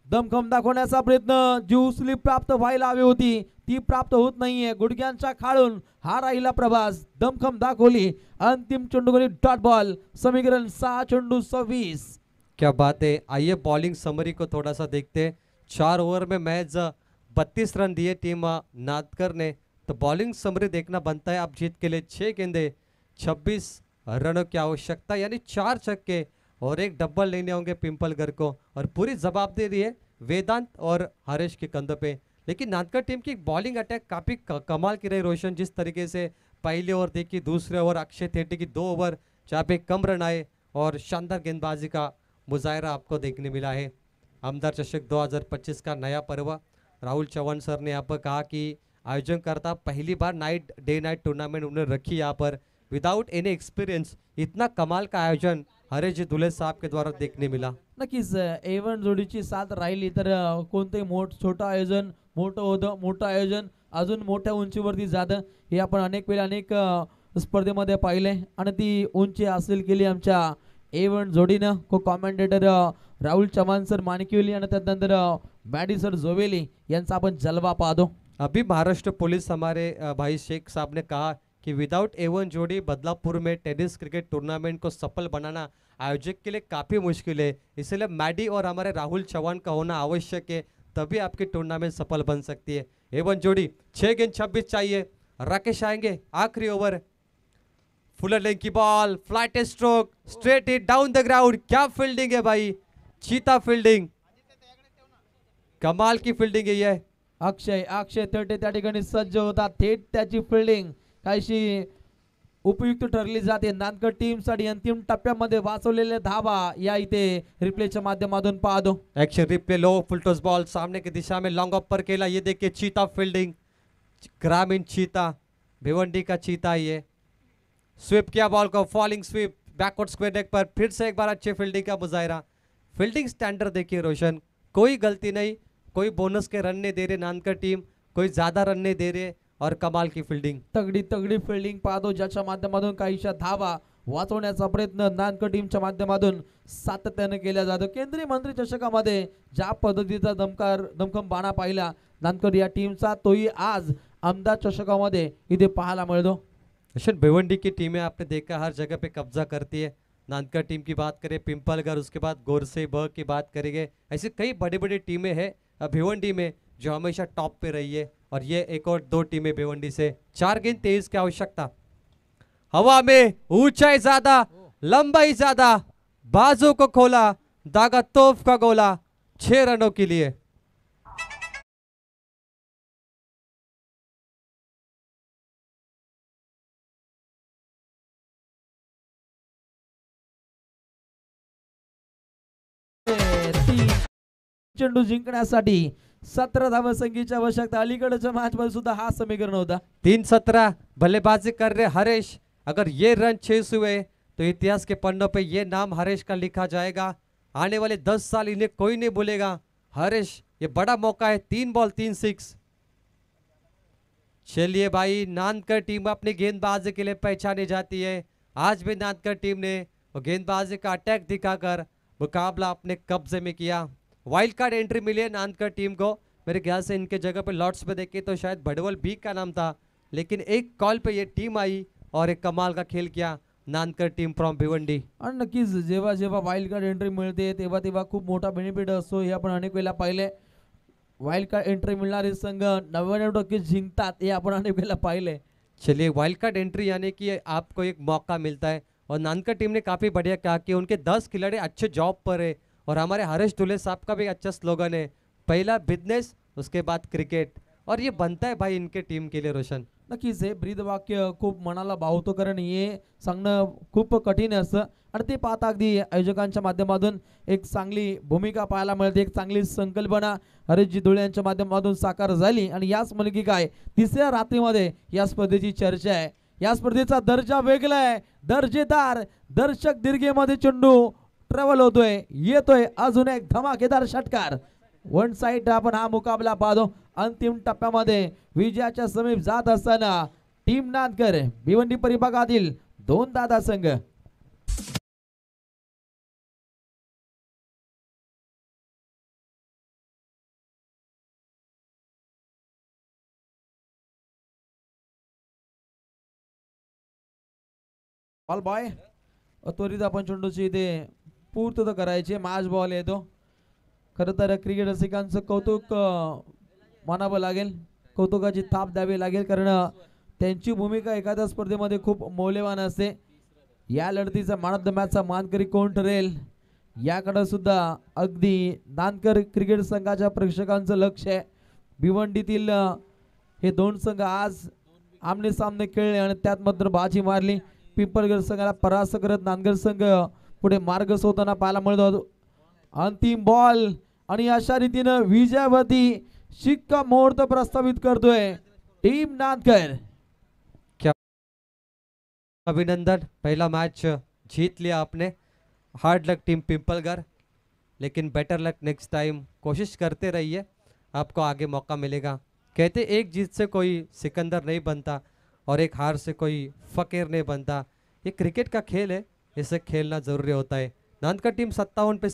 Speaker 5: दमखम दाखवण्याचा प्रयत्न, जी उसळी प्राप्त व्हायला हवी होती ती प्राप्त होत नाहीये. गुडघ्यांच्या खाळून हा राहिला प्रवास. दमखम दाखवली. अंतिम चेंडूवरील डॉट बॉल. समीकरण 6 चेंडू 26.
Speaker 4: क्या बात है. आइए बॉलिंग समरी को थोड़ा सा देखते हैं. 4 ओवर में महज 32 रन दिए टीम नाथकर ने, तो बॉलिंग समरी देखना बनता है. आप जीत के लिए 6 गेंदे 26 रनों की आवश्यकता, यानी 4 छक्के और 1 डबल लेने होंगे पिंपलगढ़ को. और पूरी जवाबदेही है वेदांत और हरीश के कंधों पे. लेकिन नाथकर टीम की बॉलिंग अटैक काफी कमाल की रही रोशन. जिस तरीके से पहले ओवर देखी, दूसरे ओवर अक्षय थेटी की 2 ओवर जहाँ पे कम रन आए और शानदार गेंदबाजी का मुजाहरा आपको देखने मिला है. आमदार चषक 2025 का नया पर्व. राहुल चौहान सर ने यहाँ पर कहा कि आयोजन करता पहली बार डे नाइट टूर्नामेंट उन्होंने रखी यहाँ पर विदाउट एनी एक्सपीरियंस. इतना कमाल का आयोजन हरीश जी धुले साहब के द्वारा देखने मिला.
Speaker 5: नक्कीच A1 जोडीची साथ राहिली तर कोणतेही छोटं आयोजन मोठं होतं. मोठं आयोजन अजून मोठ्या उंचीवरती जातं. हे आपण अनेक वेळा अनेक स्पर्धेमध्ये पाहिले आणि ती उंची हासिल केली आमच्या A1 जोडीनं. को कॉमेंटेटर राहुल चव्हाण सर माणिकवेली आणि त्यानंतर बॅडी सर जोवेली यांचा आपण जलवा पाहतो.
Speaker 4: अभी महाराष्ट्र पुलिस हमारे भाई शेख साहब ने कहा कि विदाउट A1 जोड़ी बदलापुर में टेनिस क्रिकेट टूर्नामेंट को सफल बनाना आयोजक के लिए काफ़ी मुश्किल है. इसलिए मैडी और हमारे राहुल चौहान का होना आवश्यक है, तभी आपकी टूर्नामेंट सफल बन सकती है. A1 जोड़ी 6 गेंद 26 चाहिए. राकेश आएंगे. आखिरी ओवर. फुलर लेग की ball, flight stroke, straight hit down the ground. क्या फील्डिंग है भाई, चीता फील्डिंग, कमाल की फील्डिंग है ये.
Speaker 5: अक्षय तटे त्या ठिकाणी सज्ज होता. थेट त्याची फिल्डिंग काहीशी उपयुक्त ठरली जाते. नांदगड टीम साठी अंतिम टप्प्यामध्ये वाचवलेल्या धावा या इथे रिप्लेच्या माध्यमातून पाहतो.
Speaker 4: एक्शन रिप्ले लो, फुल टॉस बॉल सामने की दिशा में लॉन्ग ऑफ पर खेला. ये देखिए चीता फील्डिंग, ग्रामीण चीता. भिवंडी का चीता ये स्वीप किया बॉल को, falling sweep backward square leg पर, फिर से एक बार अच्छी फील्डिंग का मुजाहिरा। फील्डिंग स्टैंडर्ड देखिए रोशन, कोई गलती नहीं, कोई बोनस के रन नहीं दे रहे नानकर टीम, कोई ज्यादा रन नहीं दे रहे और कमाल की फील्डिंग।
Speaker 5: तगडी तगडी फिल्डिंग पाहतो, ज्याच्या माध्यमातून काहीशा धावा वाचवण्याचा प्रयत्न नानकर टीमच्या माध्यमातून सातत्याने केला जातो। केंद्रीय मंत्री चषकामध्ये ज्या पद्धतीचा दमखम बाणा पाहिला नानकर या टीमचा, तोही आज आमदार चषकामध्ये इथे पाहायला मिळतो।
Speaker 4: रोशन, भिवंडी की टीमें आपने देखा हर जगह पे कब्जा करती है। नानकर टीम की बात करें, पिंपलगढ़, उसके बाद गोरसे बर्ग की बात करेंगे, ऐसे कई बड़ी बड़ी टीमें हैं भिवंडी में जो हमेशा टॉप पे रही है। और ये एक और दो टीमें भिवंडी से। 4 गेंद 23 की आवश्यकता। हवा में ऊंचाई ज्यादा, लंबाई ज्यादा, बाजू को खोला, दागा तोफ का गोला, 6 रनों के लिए।
Speaker 5: तीन चेंडू जिंकण्यासाठी 17 धावसंख्येची आवश्यकता। अलीकडच्या मॅच मध्ये सुद्धा हा समीकरण होता।
Speaker 4: 3-17 बल्लेबाजी कर रहे हरेश, अगर ये रन चेस हुए तो इतिहास के पन्नों पे ये नाम हरेश का लिखा जाएगा। आने वाले 10 साल इन्हें कोई नहीं भूलेगा। हरेश, ये बड़ा मौका है। 3 बॉल 3 सिक्स। चलिए भाई, नानकर टीम अपनी गेंदबाजी के लिए पहचानी जाती है। आज भी नानकर टीम ने वो गेंदबाजी का अटैक दिखाकर मुकाबला अपने कब्जे में किया। वाइल्ड कार्ड एंट्री मिली है नानकर टीम को। मेरे ख्याल से इनके जगह पे लॉर्ड्स पे देखे तो शायद भडवल बी का नाम था, लेकिन एक कॉल पे ये टीम आई और एक कमाल का खेल KIA Nankar team from Bhiwandi.
Speaker 5: आणि नक्कीच जेव्हा जेव्हा वाईल्ड कार्ड एंट्री मिळते तेव्हा तेव्हा खूप मोठा बेनिफिट असतो, हे आपण अनेक वेळा पाहिले। वाईल्ड कार्ड एंट्री मिळणारे संघ 99% जिंकतात, हे आपण अनेक वेळा पाहिले।
Speaker 4: चलिए, वाइल्ड कार्ड एंट्री यानी कि आपको एक मौका मिलता है और नानकर टीम ने काफ़ी बढ़िया कहा कि उनके 10 खिलाड़ी अच्छे जॉब पर है। और हमारे हरेश दुले साहब का भी अच्छा स्लोगन है, पहला बिजनेस उसके बाद क्रिकेट, और ये बनता है भाई इनके टीम के लिए रोशन।
Speaker 5: नक्कीच हे ब्रीदवाक्य खूप मनाला भावतो, कारण हे सांगणं खूप कठीण असतं आणि ते पाहता अगदी आयोजकांच्या माध्यमातून एक चांगली भूमिका पाहायला मिळते, एक चांगली संकल्पना हरेशजी धुळे यांच्या माध्यमातून साकार झाली। आणि याच म्हणजे काय, तिसऱ्या रात्रीमध्ये या स्पर्धेची चर्चा आहे। या स्पर्धेचा दर्जा वेगळा आहे, दर्जेदार दर्शक दीर्घेमध्ये चेंडू ट्रॅव्हल होतोय, येतोय अजून एक धमाकेदार षटकार। वन साइड आपण हा मुकाबला पाहतो। अंतिम टप्प्यामध्ये विजयाच्या समीप जात असताना टीम नानकर भिवंडी परिभागातील 2 दादा संघ। बॉल बॉय त्वरित आपण चेंडूची इथे पूर्तता करायची। मॅच बॉल येतो। खरं तर क्रिकेट रसिकांचं कौतुक मानावं लागेल, कौतुकाची थाप द्यावी लागेल, कारण त्यांची भूमिका एखाद्या स्पर्धेमध्ये खूप मौल्यवान असते। या लढतीचा मॅन ऑफ द मॅचचा मानकरी कोण ठरेल याकडे सुद्धा अगदी नानकर क्रिकेट संघाच्या प्रेक्षकांचं लक्ष आहे। भिवंडीतील हे 2 संघ आज आमने सामने खेळले आणि त्यात मात्र बाजी मारली। पिंपळगड संघाला परास्त करत नानकर संघ पुढे मार्ग सोडताना पाहायला मिळतो। अंतिम बॉल आणि अशा रीतीने विजयावरती शिक्कामोर्तब प्रस्तावित करतोय टीम नानकर।
Speaker 4: अभिनंदन, पहला मैच जीत लिया आपने। हार्ड लक टीम पिंपलगढ़, लेकिन बेटर लक नेक्स्ट टाइम। कोशिश करते रहिए, आपको आगे मौका मिलेगा। कहते एक जीत से कोई सिकंदर नहीं बनता और एक हार से कोई फकीर नहीं बनता। ये क्रिकेट का खेल है, इसे खेलना ज़रूरी होता है। नानकर टीम 57 पे